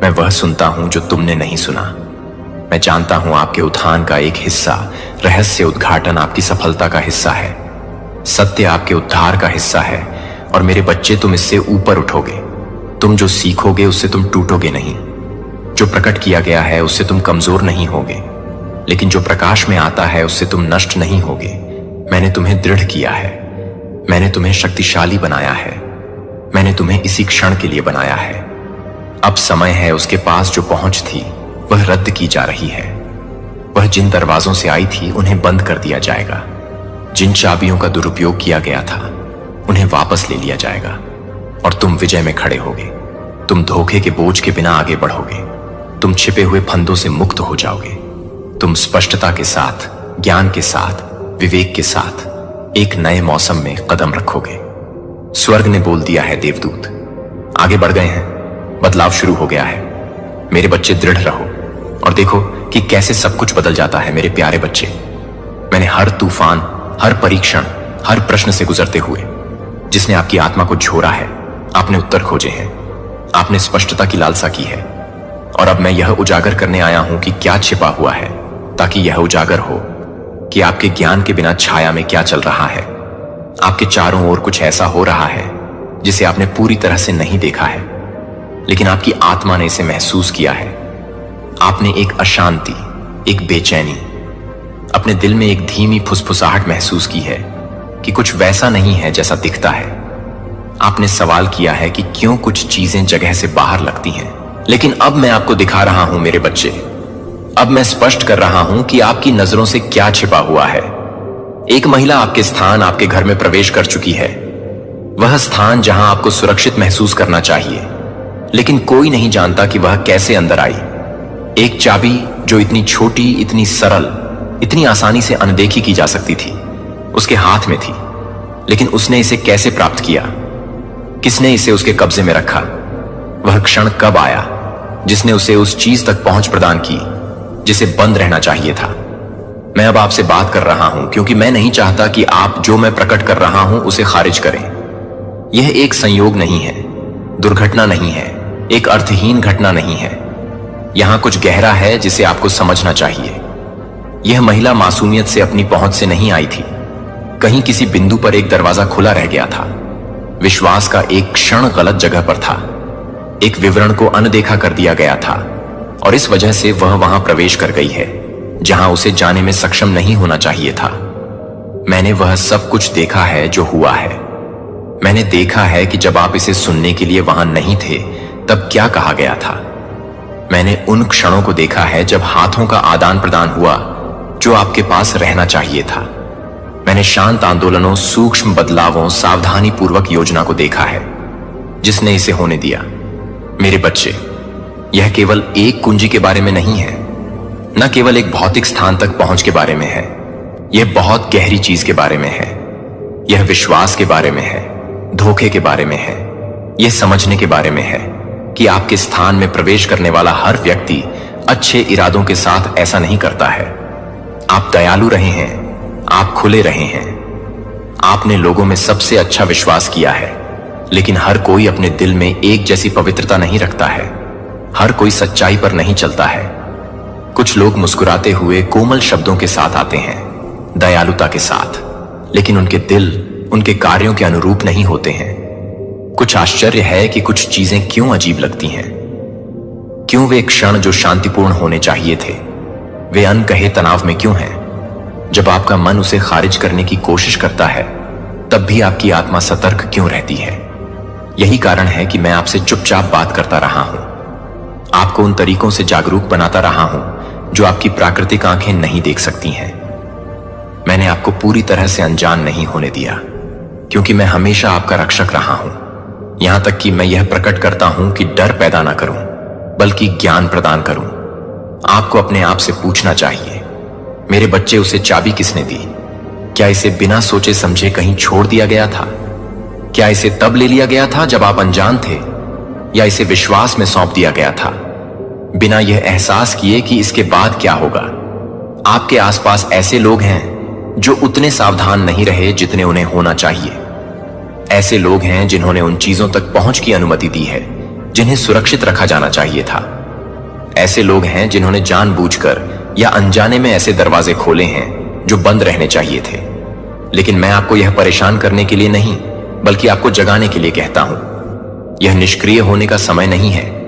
मैं वह सुनता हूं जो तुमने नहीं सुना। मैं जानता हूं आपके उत्थान का एक हिस्सा, रहस्य उद्घाटन आपकी सफलता का हिस्सा है। सत्य आपके उद्धार का हिस्सा है। और मेरे बच्चे, तुम इससे ऊपर उठोगे। तुम जो सीखोगे उससे तुम टूटोगे नहीं। जो प्रकट किया गया है उससे तुम कमजोर नहीं होगे, लेकिन जो प्रकाश में आता है उससे तुम नष्ट नहीं होगे। मैंने तुम्हें दृढ़ किया है, मैंने तुम्हें शक्तिशाली बनाया है, मैंने तुम्हें इसी क्षण के लिए बनाया है। अब समय है उसके पास जो पहुंच थी वह रद्द की जा रही है। वह जिन दरवाजों से आई थी उन्हें बंद कर दिया जाएगा। जिन चाबियों का दुरुपयोग किया गया था उन्हें वापस ले लिया जाएगा, और तुम विजय में खड़े होगे। तुम धोखे के बोझ के बिना आगे बढ़ोगे। तुम छिपे हुए फंदों से मुक्त हो जाओगे। तुम स्पष्टता के साथ, ज्ञान के साथ, विवेक के साथ एक नए मौसम में कदम रखोगे। स्वर्ग ने बोल दिया है, देवदूत आगे बढ़ गए हैं, बदलाव शुरू हो गया है। मेरे बच्चे, दृढ़ रहो और देखो कि कैसे सब कुछ बदल जाता है। मेरे प्यारे बच्चे, मैंने हर तूफान, हर परीक्षण, हर प्रश्न से गुजरते हुए जिसने आपकी आत्मा को झोरा है, आपने उत्तर खोजे हैं, आपने स्पष्टता की लालसा की है। और अब मैं यह उजागर करने आया हूं कि क्या छिपा हुआ है, ताकि यह उजागर हो कि आपके ज्ञान के बिना छाया में क्या चल रहा है। आपके चारों ओर कुछ ऐसा हो रहा है जिसे आपने पूरी तरह से नहीं देखा है, लेकिन आपकी आत्मा ने इसे महसूस किया है। आपने एक अशांति, एक बेचैनी, अपने दिल में एक धीमी फुसफुसाहट महसूस की है कि कुछ वैसा नहीं है जैसा दिखता है। आपने सवाल किया है कि क्यों कुछ चीजें जगह से बाहर लगती हैं। लेकिन अब मैं आपको दिखा रहा हूं मेरे बच्चे, अब मैं स्पष्ट कर रहा हूं कि आपकी नजरों से क्या छिपा हुआ है। एक महिला आपके स्थान, आपके घर में प्रवेश कर चुकी है। वह स्थान जहां आपको सुरक्षित महसूस करना चाहिए, लेकिन कोई नहीं जानता कि वह कैसे अंदर आई। एक चाबी जो इतनी छोटी, इतनी सरल, इतनी आसानी से अनदेखी की जा सकती थी, उसके हाथ में थी। लेकिन उसने इसे कैसे प्राप्त किया? किसने इसे उसके कब्जे में रखा? वह क्षण कब आया जिसने उसे उस चीज तक पहुंच प्रदान की जिसे बंद रहना चाहिए था? मैं अब आपसे बात कर रहा हूं क्योंकि मैं नहीं चाहता कि आप जो मैं प्रकट कर रहा हूं उसे खारिज करें। यह एक संयोग नहीं है, दुर्घटना नहीं है, एक अर्थहीन घटना नहीं है। यहां कुछ गहरा है जिसे आपको समझना चाहिए। यह महिला मासूमियत से, अपनी पहुंच से नहीं आई थी। कहीं किसी बिंदु पर एक दरवाजा खुला रह गया था। विश्वास का एक क्षण गलत जगह पर था। एक विवरण को अनदेखा कर दिया गया था और इस वजह से वह वहां प्रवेश कर गई है जहां उसे जाने में सक्षम नहीं होना चाहिए था। मैंने वह सब कुछ देखा है जो हुआ है। मैंने देखा है कि जब आप इसे सुनने के लिए वहां नहीं थे तब क्या कहा गया था। मैंने उन क्षणों को देखा है जब हाथों का आदान प्रदान हुआ जो आपके पास रहना चाहिए था। मैंने शांत आंदोलनों, सूक्ष्म बदलावों, सावधानी पूर्वक योजना को देखा है जिसने इसे होने दिया। मेरे बच्चे, यह केवल एक कुंजी के बारे में नहीं है, न केवल एक भौतिक स्थान तक पहुंच के बारे में है। यह बहुत गहरी चीज के बारे में है। यह विश्वास के बारे में है, धोखे के बारे में है। यह समझने के बारे में है कि आपके स्थान में प्रवेश करने वाला हर व्यक्ति अच्छे इरादों के साथ ऐसा नहीं करता है। आप दयालु रहे हैं, आप खुले रहे हैं, आपने लोगों में सबसे अच्छा विश्वास किया है। लेकिन हर कोई अपने दिल में एक जैसी पवित्रता नहीं रखता है। हर कोई सच्चाई पर नहीं चलता है। कुछ लोग मुस्कुराते हुए कोमल शब्दों के साथ आते हैं, दयालुता के साथ, लेकिन उनके दिल उनके कार्यों के अनुरूप नहीं होते हैं। कुछ आश्चर्य है कि कुछ चीजें क्यों अजीब लगती हैं। क्यों वे क्षण जो शांतिपूर्ण होने चाहिए थे, वे अनकहे तनाव में क्यों हैं? जब आपका मन उसे खारिज करने की कोशिश करता है, तब भी आपकी आत्मा सतर्क क्यों रहती है? यही कारण है कि मैं आपसे चुपचाप बात करता रहा हूं, आपको उन तरीकों से जागरूक बनाता रहा हूं जो आपकी प्राकृतिक आंखें नहीं देख सकती हैं। मैंने आपको पूरी तरह से अनजान नहीं होने दिया, क्योंकि मैं हमेशा आपका रक्षक रहा हूं। यहां तक कि मैं यह प्रकट करता हूं कि डर पैदा ना करूं, बल्कि ज्ञान प्रदान करूं। आपको अपने आप से पूछना चाहिए, मेरे बच्चे, उसे चाबी किसने दी? क्या इसे बिना सोचे समझे कहीं छोड़ दिया गया था? क्या इसे तब ले लिया गया था जब आप अनजान थे, या इसे विश्वास में सौंप दिया गया था बिना यह एहसास किए कि इसके बाद क्या होगा? आपके आसपास ऐसे लोग हैं जो उतने सावधान नहीं रहे जितने उन्हें होना चाहिए। ऐसे लोग हैं जिन्होंने उन चीजों तक पहुंच की अनुमति दी है जिन्हें सुरक्षित रखा जाना चाहिए था। ऐसे लोग हैं जिन्होंने जानबूझकर या अनजाने में ऐसे दरवाजे खोले हैं जो बंद रहने चाहिए थे। लेकिन मैं आपको यह परेशान करने के लिए नहीं, बल्कि आपको जगाने के लिए कहता हूं। यह निष्क्रिय होने का समय नहीं है।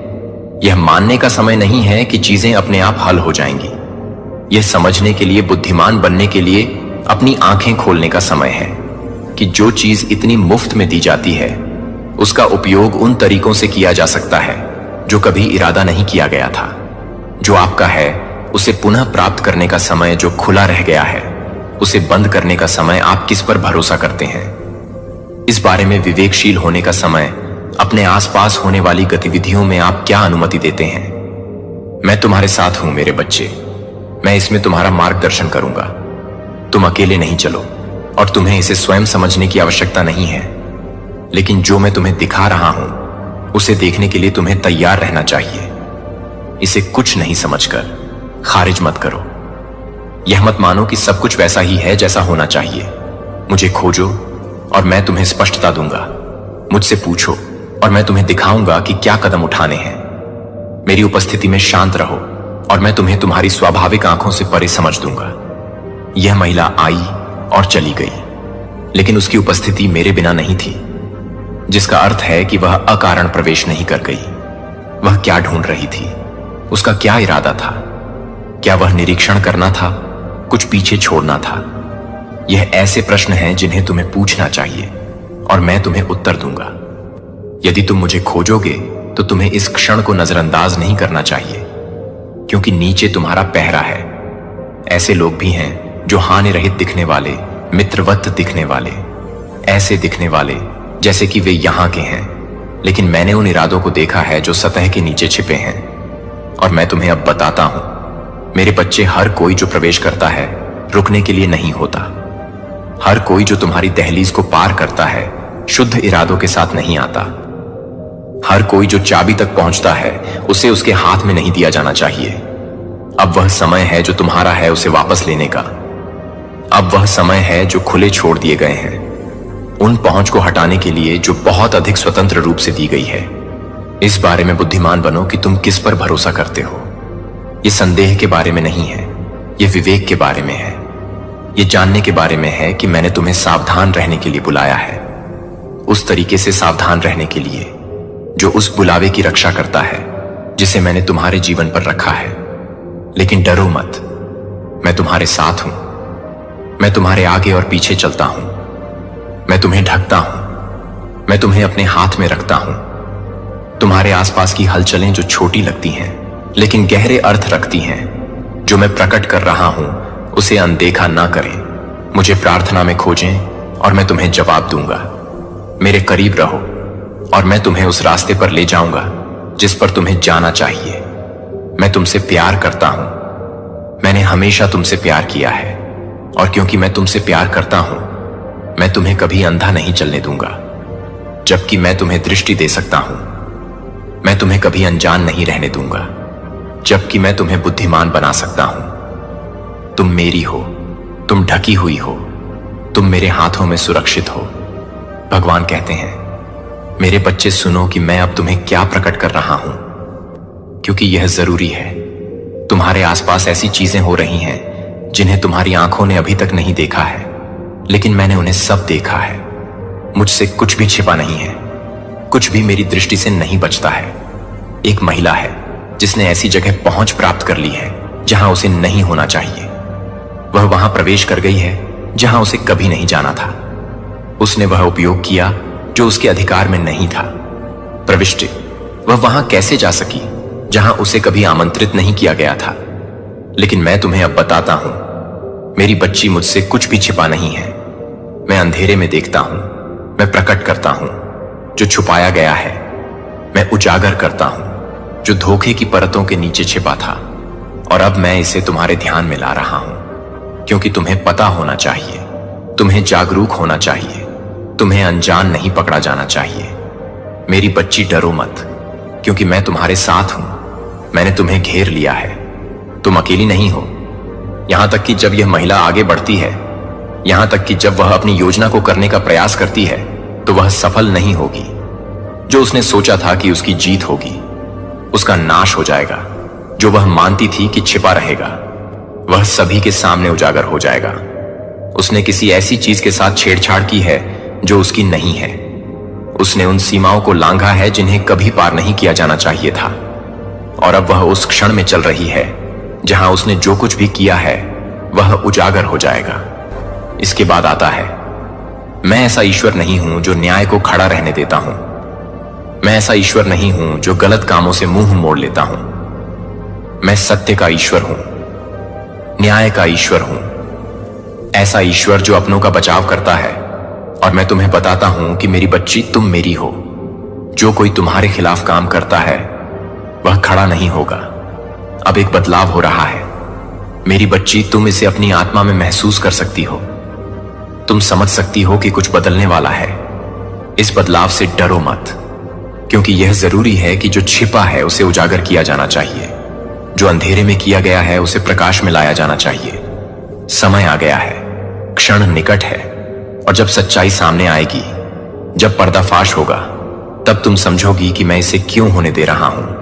यह मानने का समय नहीं है कि चीजें अपने आप हल हो जाएंगी। यह समझने के लिए, बुद्धिमान बनने के लिए अपनी आंखें खोलने का समय है कि जो चीज इतनी मुफ्त में दी जाती है उसका उपयोग उन तरीकों से किया जा सकता है जो कभी इरादा नहीं किया गया था। जो आपका है उसे पुनः प्राप्त करने का समय जो खुला रह गया है, उसे बंद करने का समय आप किस पर भरोसा करते हैं? इस बारे में विवेकशील होने का समय अपने आसपास होने वाली गतिविधियों में आप क्या अनुमति देते हैं? मैं तुम्हारे साथ हूं मेरे बच्चे। मैं इसमें तुम्हारा मार्गदर्शन करूंगा। तुम अकेले नहीं चलो और तुम्हें इसे स्वयं समझने की आवश्यकता नहीं है। लेकिन जो मैं तुम्हें दिखा रहा हूं उसे देखने के लिए तुम्हें तैयार रहना चाहिए। इसे कुछ नहीं समझकर खारिज मत करो। यह मत मानो कि सब कुछ वैसा ही है जैसा होना चाहिए। मुझे खोजो और मैं तुम्हें स्पष्टता दूंगा। मुझसे पूछो और मैं तुम्हें दिखाऊंगा कि क्या कदम उठाने हैं। मेरी उपस्थिति में शांत रहो और मैं तुम्हें तुम्हारी स्वाभाविक आंखों से परे समझ दूंगा। यह महिला आई और चली गई, लेकिन उसकी उपस्थिति मेरे बिना नहीं थी। जिसका अर्थ है कि वह अकारण प्रवेश नहीं कर गई। वह क्या ढूंढ रही थी? उसका क्या इरादा था? क्या वह निरीक्षण करना था, कुछ पीछे छोड़ना था? यह ऐसे प्रश्न हैं जिन्हें तुम्हें पूछना चाहिए और मैं तुम्हें उत्तर दूंगा। यदि तुम मुझे खोजोगे तो तुम्हें इस क्षण को नजरअंदाज नहीं करना चाहिए, क्योंकि नीचे तुम्हारा पहरा है। ऐसे लोग भी हैं जो हानि रहित दिखने वाले, मित्रवत दिखने वाले, ऐसे दिखने वाले जैसे कि वे यहां के हैं, लेकिन मैंने उन इरादों को देखा है जो सतह के नीचे छिपे हैं। और मैं तुम्हें अब बताता हूं, मेरे बच्चे, हर कोई जो प्रवेश करता है रुकने के लिए नहीं होता। हर कोई जो तुम्हारी दहलीज को पार करता है शुद्ध इरादों के साथ नहीं आता। हर कोई जो चाबी तक पहुंचता है उसे उसके हाथ में नहीं दिया जाना चाहिए। अब वह समय है जो तुम्हारा है उसे वापस लेने का। अब वह समय है जो खुले छोड़ दिए गए हैं, उन पहुंच को हटाने के लिए जो बहुत अधिक स्वतंत्र रूप से दी गई है। इस बारे में बुद्धिमान बनो कि तुम किस पर भरोसा करते हो। यह संदेह के बारे में नहीं है, यह विवेक के बारे में है। यह जानने के बारे में है कि मैंने तुम्हें सावधान रहने के लिए बुलाया है, उस तरीके से सावधान रहने के लिए जो उस बुलावे की रक्षा करता है जिसे मैंने तुम्हारे जीवन पर रखा है। लेकिन डरो मत, मैं तुम्हारे साथ हूं। मैं तुम्हारे आगे और पीछे चलता हूं। मैं तुम्हें ढकता हूं। मैं तुम्हें अपने हाथ में रखता हूं। तुम्हारे आसपास की हलचलें जो छोटी लगती हैं लेकिन गहरे अर्थ रखती हैं, जो मैं प्रकट कर रहा हूं उसे अनदेखा ना करें। मुझे प्रार्थना में खोजें और मैं तुम्हें जवाब दूंगा। मेरे करीब रहो और मैं तुम्हें उस रास्ते पर ले जाऊंगा जिस पर तुम्हें जाना चाहिए। मैं तुमसे प्यार करता हूं। मैंने हमेशा तुमसे प्यार किया है, और क्योंकि मैं तुमसे प्यार करता हूं मैं तुम्हें कभी अंधा नहीं चलने दूंगा। जबकि मैं तुम्हें दृष्टि दे सकता हूं, मैं तुम्हें कभी अनजान नहीं रहने दूंगा। जबकि मैं तुम्हें बुद्धिमान बना सकता हूं। तुम मेरी हो, तुम ढकी हुई हो, तुम मेरे हाथों में सुरक्षित हो। भगवान कहते हैं, मेरे बच्चे सुनो कि मैं अब तुम्हें क्या प्रकट कर रहा हूं, क्योंकि यह जरूरी है। तुम्हारे आसपास ऐसी चीजें हो रही हैं जिन्हें तुम्हारी आंखों ने अभी तक नहीं देखा है, लेकिन मैंने उन्हें सब देखा है। मुझसे कुछ भी छिपा नहीं है, कुछ भी मेरी दृष्टि से नहीं बचता है। एक महिला है जिसने ऐसी जगह पहुंच प्राप्त कर ली है जहां उसे नहीं होना चाहिए। वह वहां प्रवेश कर गई है जहां उसे कभी नहीं जाना था। उसने वह उपयोग किया जो उसके अधिकार में नहीं था। प्रविष्टि, वह वहां कैसे जा सकी जहां उसे कभी आमंत्रित नहीं किया गया था। लेकिन मैं तुम्हें अब बताता हूं, मेरी बच्ची, मुझसे कुछ भी छिपा नहीं है। मैं अंधेरे में देखता हूं, मैं प्रकट करता हूं जो छुपाया गया है, मैं उजागर करता हूं जो धोखे की परतों के नीचे छिपा था। और अब मैं इसे तुम्हारे ध्यान में ला रहा हूं, क्योंकि तुम्हें पता होना चाहिए, तुम्हें जागरूक होना चाहिए, तुम्हें अनजान नहीं पकड़ा जाना चाहिए। मेरी बच्ची, डरो मत, क्योंकि मैं तुम्हारे साथ हूं। मैंने तुम्हें घेर लिया है। तुम अकेली नहीं हो। यहां तक कि जब यह महिला आगे बढ़ती है, यहां तक कि जब वह अपनी योजना को करने का प्रयास करती है, तो वह सफल नहीं होगी। जो उसने सोचा था कि उसकी जीत होगी, उसका नाश हो जाएगा। जो वह मानती थी कि छिपा रहेगा, वह सभी के सामने उजागर हो जाएगा। उसने किसी ऐसी चीज के साथ छेड़छाड़ की है जो उसकी नहीं है। उसने उन सीमाओं को लांघा है जिन्हें कभी पार नहीं किया जाना चाहिए था। और अब वह उस क्षण में चल रही है जहां उसने जो कुछ भी किया है वह उजागर हो जाएगा। इसके बाद आता है, मैं ऐसा ईश्वर नहीं हूं जो न्याय को खड़ा रहने देता हूं। मैं ऐसा ईश्वर नहीं हूं जो गलत कामों से मुंह मोड़ लेता हूं। मैं सत्य का ईश्वर हूं, न्याय का ईश्वर हूं, ऐसा ईश्वर जो अपनों का बचाव करता है। और मैं तुम्हें बताता हूं कि मेरी बच्ची, तुम मेरी हो। जो कोई तुम्हारे खिलाफ काम करता है वह खड़ा नहीं होगा। अब एक बदलाव हो रहा है। मेरी बच्ची, तुम इसे अपनी आत्मा में महसूस कर सकती हो। तुम समझ सकती हो कि कुछ बदलने वाला है। इस बदलाव से डरो मत, क्योंकि यह जरूरी है कि जो छिपा है उसे उजागर किया जाना चाहिए। जो अंधेरे में किया गया है उसे प्रकाश में लाया जाना चाहिए। समय आ गया है, क्षण निकट है, और जब सच्चाई सामने आएगी, जब पर्दाफाश होगा, तब तुम समझोगी कि मैं इसे क्यों होने दे रहा हूं।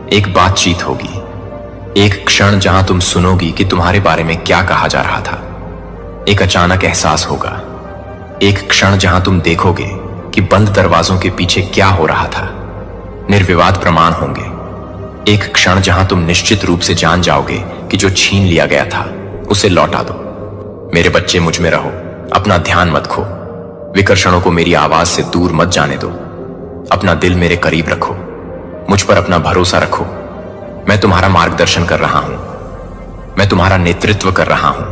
एक बातचीत होगी, एक क्षण जहां तुम सुनोगी कि तुम्हारे बारे में क्या कहा जा रहा था। एक अचानक एहसास होगा, एक क्षण जहां तुम देखोगे कि बंद दरवाजों के पीछे क्या हो रहा था। निर्विवाद प्रमाण होंगे, एक क्षण जहां तुम निश्चित रूप से जान जाओगे कि जो छीन लिया गया था उसे लौटा दो। मेरे बच्चे, मुझ में रहो, अपना ध्यान मत खो, विकर्षणों को मेरी आवाज से दूर मत जाने दो। अपना दिल मेरे करीब रखो, मुझ पर अपना भरोसा रखो। मैं तुम्हारा मार्गदर्शन कर रहा हूं, मैं तुम्हारा नेतृत्व कर रहा हूं।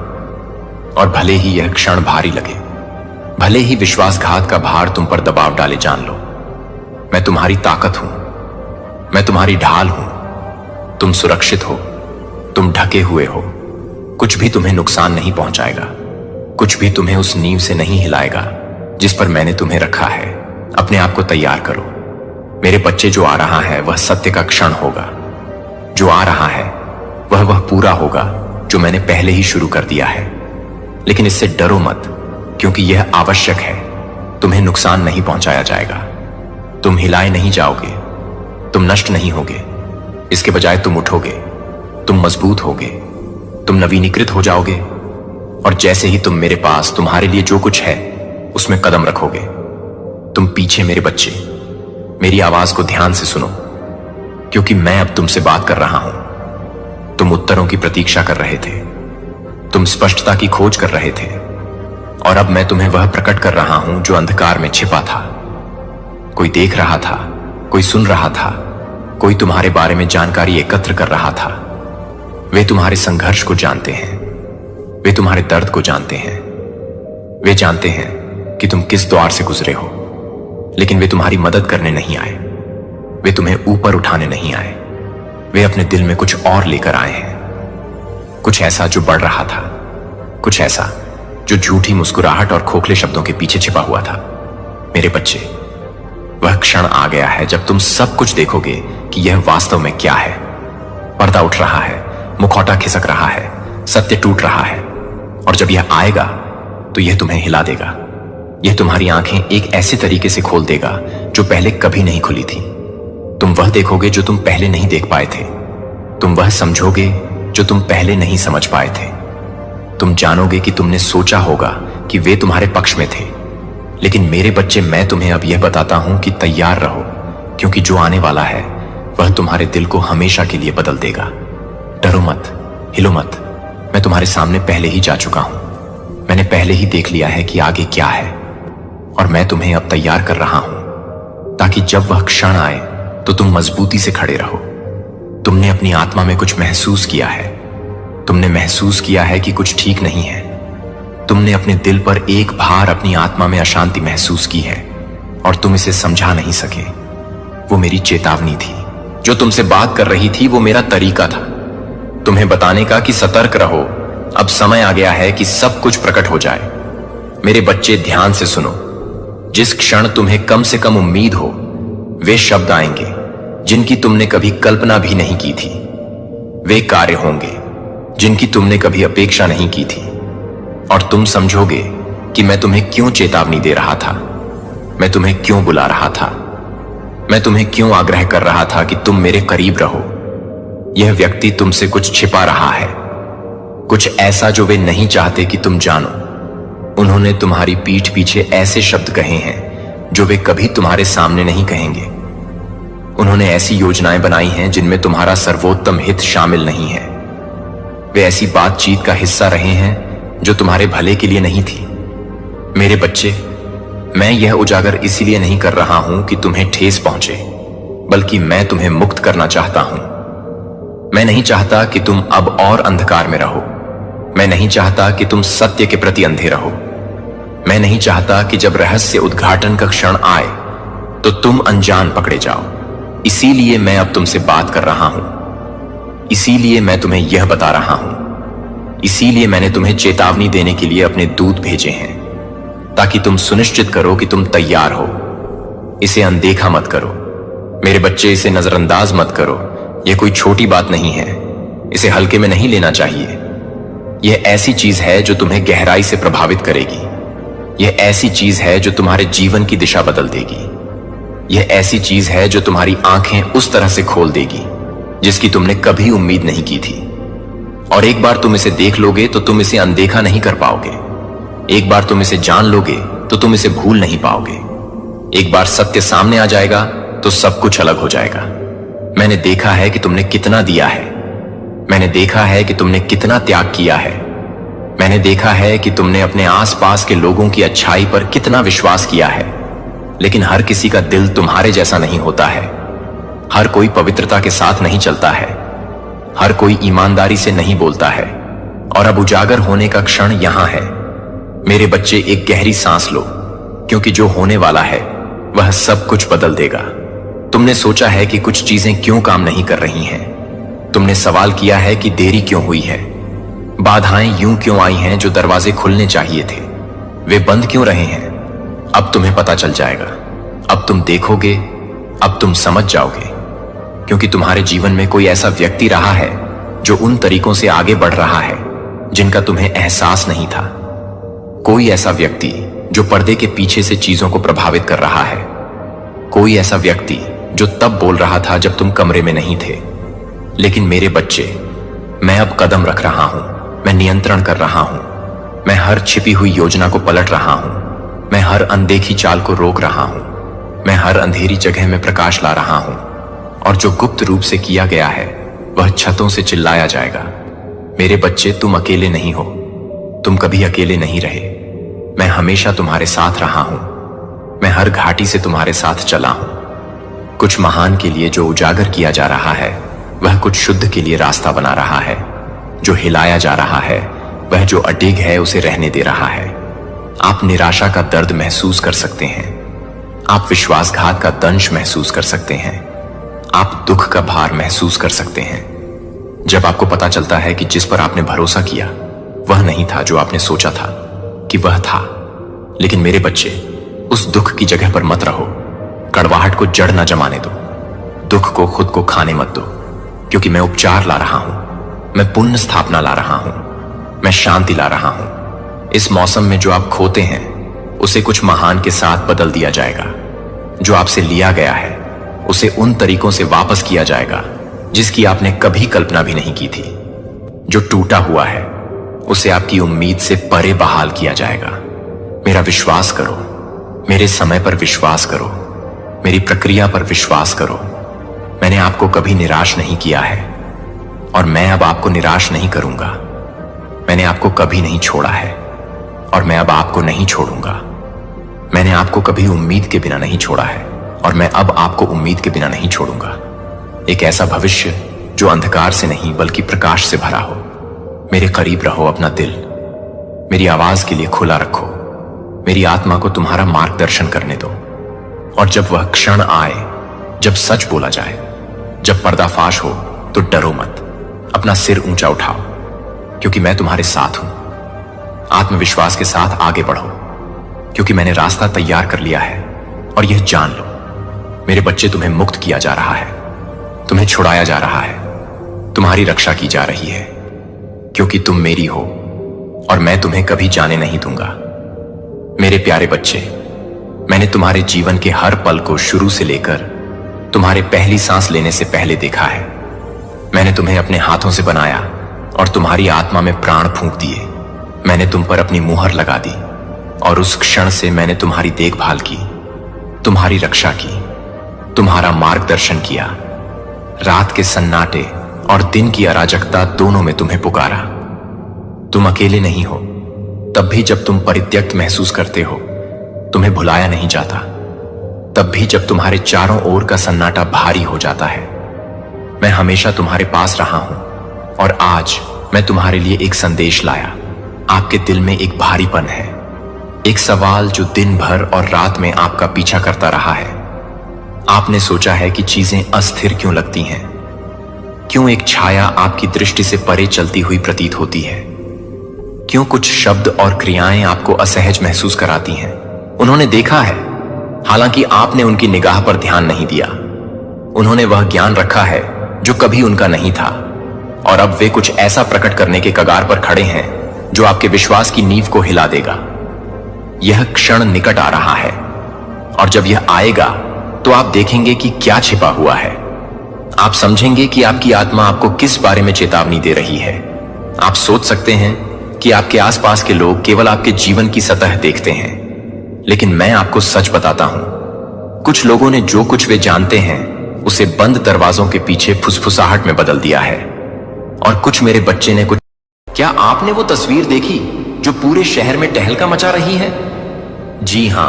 और भले ही यह क्षण भारी लगे, भले ही विश्वासघात का भार तुम पर दबाव डाले, जान लो मैं तुम्हारी ताकत हूं, मैं तुम्हारी ढाल हूं। तुम सुरक्षित हो, तुम ढके हुए हो। कुछ भी तुम्हें नुकसान नहीं पहुंचाएगा, कुछ भी तुम्हें उस नींव से नहीं हिलाएगा जिस पर मैंने तुम्हें रखा है। अपने आप को तैयार करो मेरे बच्चे, जो आ रहा है वह सत्य का क्षण होगा। जो आ रहा है वह पूरा होगा जो मैंने पहले ही शुरू कर दिया है। लेकिन इससे डरो मत, क्योंकि यह आवश्यक है। तुम्हें नुकसान नहीं पहुंचाया जाएगा, तुम हिलाए नहीं जाओगे, तुम नष्ट नहीं होगे। इसके बजाय तुम उठोगे, तुम मजबूत होगे, तुम नवीनीकृत हो जाओगे। और जैसे ही तुम मेरे पास तुम्हारे लिए जो कुछ है उसमें कदम रखोगे, तुम पीछे मेरे बच्चे, मेरी आवाज को ध्यान से सुनो, क्योंकि मैं अब तुमसे बात कर रहा हूं। तुम उत्तरों की प्रतीक्षा कर रहे थे, तुम स्पष्टता की खोज कर रहे थे, और अब मैं तुम्हें वह प्रकट कर रहा हूं जो अंधकार में छिपा था। कोई देख रहा था, कोई सुन रहा था, कोई तुम्हारे बारे में जानकारी एकत्र कर रहा था। वे तुम्हारे संघर्ष को जानते हैं, वे तुम्हारे दर्द को जानते हैं, वे जानते हैं कि तुम किस द्वार से गुजरे हो। लेकिन वे तुम्हारी मदद करने नहीं आए, वे तुम्हें ऊपर उठाने नहीं आए। वे अपने दिल में कुछ और लेकर आए हैं, कुछ ऐसा जो बढ़ रहा था, कुछ ऐसा जो झूठी मुस्कुराहट और खोखले शब्दों के पीछे छिपा हुआ था। मेरे बच्चे, वह क्षण आ गया है जब तुम सब कुछ देखोगे कि यह वास्तव में क्या है। पर्दा उठ रहा है, मुखौटा खिसक रहा है, सत्य टूट रहा है। और जब यह आएगा तो यह तुम्हें हिला देगा। यह तुम्हारी आंखें एक ऐसे तरीके से खोल देगा जो पहले कभी नहीं खुली थी। तुम वह देखोगे जो तुम पहले नहीं देख पाए थे, तुम वह समझोगे जो तुम पहले नहीं समझ पाए थे। तुम जानोगे कि तुमने सोचा होगा कि वे तुम्हारे पक्ष में थे, लेकिन मेरे बच्चे, मैं तुम्हें अब यह बताता हूं कि तैयार रहो, क्योंकि जो आने वाला है वह तुम्हारे दिल को हमेशा के लिए बदल देगा। डरो मत, हिलो मत, मैं तुम्हारे सामने पहले ही जा चुका हूं। मैंने पहले ही देख लिया है कि आगे क्या है, और मैं तुम्हें अब तैयार कर रहा हूं ताकि जब वह क्षण आए तो तुम मजबूती से खड़े रहो। तुमने अपनी आत्मा में कुछ महसूस किया है, तुमने महसूस किया है कि कुछ ठीक नहीं है। तुमने अपने दिल पर एक भार, अपनी आत्मा में अशांति महसूस की है, और तुम इसे समझा नहीं सके। वो मेरी चेतावनी थी, जो तुमसे बात कर रही थी, वो मेरा तरीका था तुम्हें बताने का कि सतर्क रहो। अब समय आ गया है कि सब कुछ प्रकट हो जाए। मेरे बच्चे, ध्यान से सुनो। जिस क्षण तुम्हें कम से कम उम्मीद हो, वे शब्द आएंगे जिनकी तुमने कभी कल्पना भी नहीं की थी। वे कार्य होंगे जिनकी तुमने कभी अपेक्षा नहीं की थी, और तुम समझोगे कि मैं तुम्हें क्यों चेतावनी दे रहा था, मैं तुम्हें क्यों बुला रहा था, मैं तुम्हें क्यों आग्रह कर रहा था कि तुम मेरे करीब रहो। यह व्यक्ति तुमसे कुछ छिपा रहा है, कुछ ऐसा जो वे नहीं चाहते कि तुम जानो। उन्होंने तुम्हारी पीठ पीछे ऐसे शब्द कहे हैं जो वे कभी तुम्हारे सामने नहीं कहेंगे। उन्होंने ऐसी योजनाएं बनाई हैं जिनमें तुम्हारा सर्वोत्तम हित शामिल नहीं है। वे ऐसी बातचीत का हिस्सा रहे हैं जो तुम्हारे भले के लिए नहीं थी। मेरे बच्चे, मैं यह उजागर इसलिए नहीं कर रहा हूं कि तुम्हें ठेस पहुंचे, बल्कि मैं तुम्हें मुक्त करना चाहता हूं। मैं नहीं चाहता कि तुम अब और अंधकार में रहो। मैं नहीं चाहता कि तुम सत्य के प्रति अंधे रहो। मैं नहीं चाहता कि जब रहस्य उद्घाटन का क्षण आए तो तुम अनजान पकड़े जाओ। इसीलिए मैं अब तुमसे बात कर रहा हूं, इसीलिए मैं तुम्हें यह बता रहा हूं, इसीलिए मैंने तुम्हें चेतावनी देने के लिए अपने दूत भेजे हैं, ताकि तुम सुनिश्चित करो कि तुम तैयार हो। इसे अनदेखा मत करो मेरे बच्चे, इसे नजरअंदाज मत करो। यह कोई छोटी बात नहीं है, इसे हल्के में नहीं लेना चाहिए। यह ऐसी चीज है जो तुम्हें गहराई से प्रभावित करेगी। यह ऐसी चीज है जो तुम्हारे जीवन की दिशा बदल देगी। यह ऐसी चीज है जो तुम्हारी आंखें उस तरह से खोल देगी जिसकी तुमने कभी उम्मीद नहीं की थी। और एक बार तुम इसे देख लोगे तो तुम इसे अनदेखा नहीं कर पाओगे। एक बार तुम इसे जान लोगे तो तुम इसे भूल नहीं पाओगे। एक बार सत्य सामने आ जाएगा तो सब कुछ अलग हो जाएगा। मैंने देखा है कि तुमने कितना दिया है। मैंने देखा है कि तुमने कितना त्याग किया है। मैंने देखा है कि तुमने अपने आसपास के लोगों की अच्छाई पर कितना विश्वास किया है। लेकिन हर किसी का दिल तुम्हारे जैसा नहीं होता है। हर कोई पवित्रता के साथ नहीं चलता है। हर कोई ईमानदारी से नहीं बोलता है। और अब उजागर होने का क्षण यहां है। मेरे बच्चे, एक गहरी सांस लो, क्योंकि जो होने वाला है वह सब कुछ बदल देगा। तुमने सोचा है कि कुछ चीजें क्यों काम नहीं कर रही हैं। तुमने सवाल किया है कि देरी क्यों हुई है। बाधाएं यूं क्यों आई हैं जो दरवाजे खुलने चाहिए थे, वे बंद क्यों रहे हैं। अब तुम्हें पता चल जाएगा। अब तुम देखोगे, अब तुम समझ जाओगे, क्योंकि तुम्हारे जीवन में कोई ऐसा व्यक्ति रहा है जो उन तरीकों से आगे बढ़ रहा है जिनका तुम्हें एहसास नहीं था। कोई ऐसा व्यक्ति जो पर्दे के पीछे से चीजों को प्रभावित कर रहा है। कोई ऐसा व्यक्ति जो तब बोल रहा था जब तुम कमरे में नहीं थे। लेकिन मेरे बच्चे, मैं अब कदम रख रहा हूं। मैं नियंत्रण कर रहा हूं। मैं हर छिपी हुई योजना को पलट रहा हूं। मैं हर अनदेखी चाल को रोक रहा हूं। मैं हर अंधेरी जगह में प्रकाश ला रहा हूं। और जो गुप्त रूप से किया गया है वह छतों से चिल्लाया जाएगा। मेरे बच्चे, तुम अकेले नहीं हो। तुम कभी अकेले नहीं रहे। मैं हमेशा तुम्हारे साथ रहा हूं। मैं हर घाटी से तुम्हारे साथ चला हूं। कुछ महान के लिए जो उजागर किया जा रहा है वह कुछ शुद्ध के लिए रास्ता बना रहा है। जो हिलाया जा रहा है वह जो अडिग है उसे रहने दे रहा है। आप निराशा का दर्द महसूस कर सकते हैं। आप विश्वासघात का दंश महसूस कर सकते हैं। आप दुख का भार महसूस कर सकते हैं। जब आपको पता चलता है कि जिस पर आपने भरोसा किया वह नहीं था जो आपने सोचा था कि वह था। लेकिन मेरे बच्चे, उस दुख की जगह पर मत रहो। कड़वाहट को जड़ न जमाने दो। दुख को खुद को खाने मत दो, क्योंकि मैं उपचार ला रहा हूं। मैं पुण्य स्थापना ला रहा हूं। मैं शांति ला रहा हूं। इस मौसम में जो आप खोते हैं उसे कुछ महान के साथ बदल दिया जाएगा। जो आपसे लिया गया है उसे उन तरीकों से वापस किया जाएगा जिसकी आपने कभी कल्पना भी नहीं की थी। जो टूटा हुआ है उसे आपकी उम्मीद से परे बहाल किया जाएगा। मेरा विश्वास करो। मेरे समय पर विश्वास करो। मेरी प्रक्रिया पर विश्वास करो। मैंने आपको कभी निराश नहीं किया है और मैं अब आपको निराश नहीं करूंगा। मैंने आपको कभी नहीं छोड़ा है और मैं अब आपको नहीं छोड़ूंगा। मैंने आपको कभी उम्मीद के बिना नहीं छोड़ा है और मैं अब आपको उम्मीद के बिना नहीं छोड़ूंगा। एक ऐसा भविष्य जो अंधकार से नहीं बल्कि प्रकाश से भरा हो। मेरे करीब रहो। अपना दिल मेरी आवाज के लिए खुला रखो। मेरी आत्मा को तुम्हारा मार्गदर्शन करने दो। और जब वह क्षण आए, जब सच बोला जाए, जब पर्दाफाश हो, तो डरो मत। अपना सिर ऊंचा उठाओ, क्योंकि मैं तुम्हारे साथ हूं। आत्मविश्वास के साथ आगे बढ़ो, क्योंकि मैंने रास्ता तैयार कर लिया है। और यह जान लो, मेरे बच्चे, तुम्हें मुक्त किया जा रहा है। तुम्हें छुड़ाया जा रहा है। तुम्हारी रक्षा की जा रही है, क्योंकि तुम मेरी हो और मैं तुम्हें कभी जाने नहीं दूंगा। मेरे प्यारे बच्चे, मैंने तुम्हारे जीवन के हर पल को शुरू से लेकर तुम्हारे पहली सांस लेने से पहले देखा है। मैंने तुम्हें अपने हाथों से बनाया और तुम्हारी आत्मा में प्राण फूंक दिए। मैंने तुम पर अपनी मुहर लगा दी और उस क्षण से मैंने तुम्हारी देखभाल की, तुम्हारी रक्षा की, तुम्हारा मार्गदर्शन किया। रात के सन्नाटे और दिन की अराजकता दोनों में तुम्हें पुकारा। तुम अकेले नहीं हो। तब भी जब तुम परित्यक्त महसूस करते हो, तुम्हें भुलाया नहीं जाता। तब भी जब तुम्हारे चारों ओर का सन्नाटा भारी हो जाता है, मैं हमेशा तुम्हारे पास रहा हूं। और आज मैं तुम्हारे लिए एक संदेश लाया। आपके दिल में एक भारीपन है, एक सवाल जो दिन भर और रात में आपका पीछा करता रहा है। आपने सोचा है कि चीजें अस्थिर क्यों लगती हैं, क्यों एक छाया आपकी दृष्टि से परे चलती हुई प्रतीत होती है, क्यों कुछ शब्द और क्रियाएं आपको असहज महसूस कराती हैं। उन्होंने देखा है, हालांकि आपने उनकी निगाह पर ध्यान नहीं दिया। उन्होंने वह ज्ञान रखा है जो कभी उनका नहीं था, और अब वे कुछ ऐसा प्रकट करने के कगार पर खड़े हैं जो आपके विश्वास की नींव को हिला देगा। यह क्षण निकट आ रहा है, और जब यह आएगा तो आप देखेंगे कि क्या छिपा हुआ है। आप समझेंगे कि आपकी आत्मा आपको किस बारे में चेतावनी दे रही है। आप सोच सकते हैं कि आपके आसपास के लोग केवल आपके जीवन की सतह देखते हैं, लेकिन मैं आपको सच बताता हूं, कुछ लोगों ने जो कुछ वे जानते हैं उसे बंद दरवाजों के पीछे फुसफुसाहट में बदल दिया है। और कुछ मेरे बच्चे ने कुछ। क्या आपने वो तस्वीर देखी जो पूरे शहर में टहलका मचा रही है? जी हां,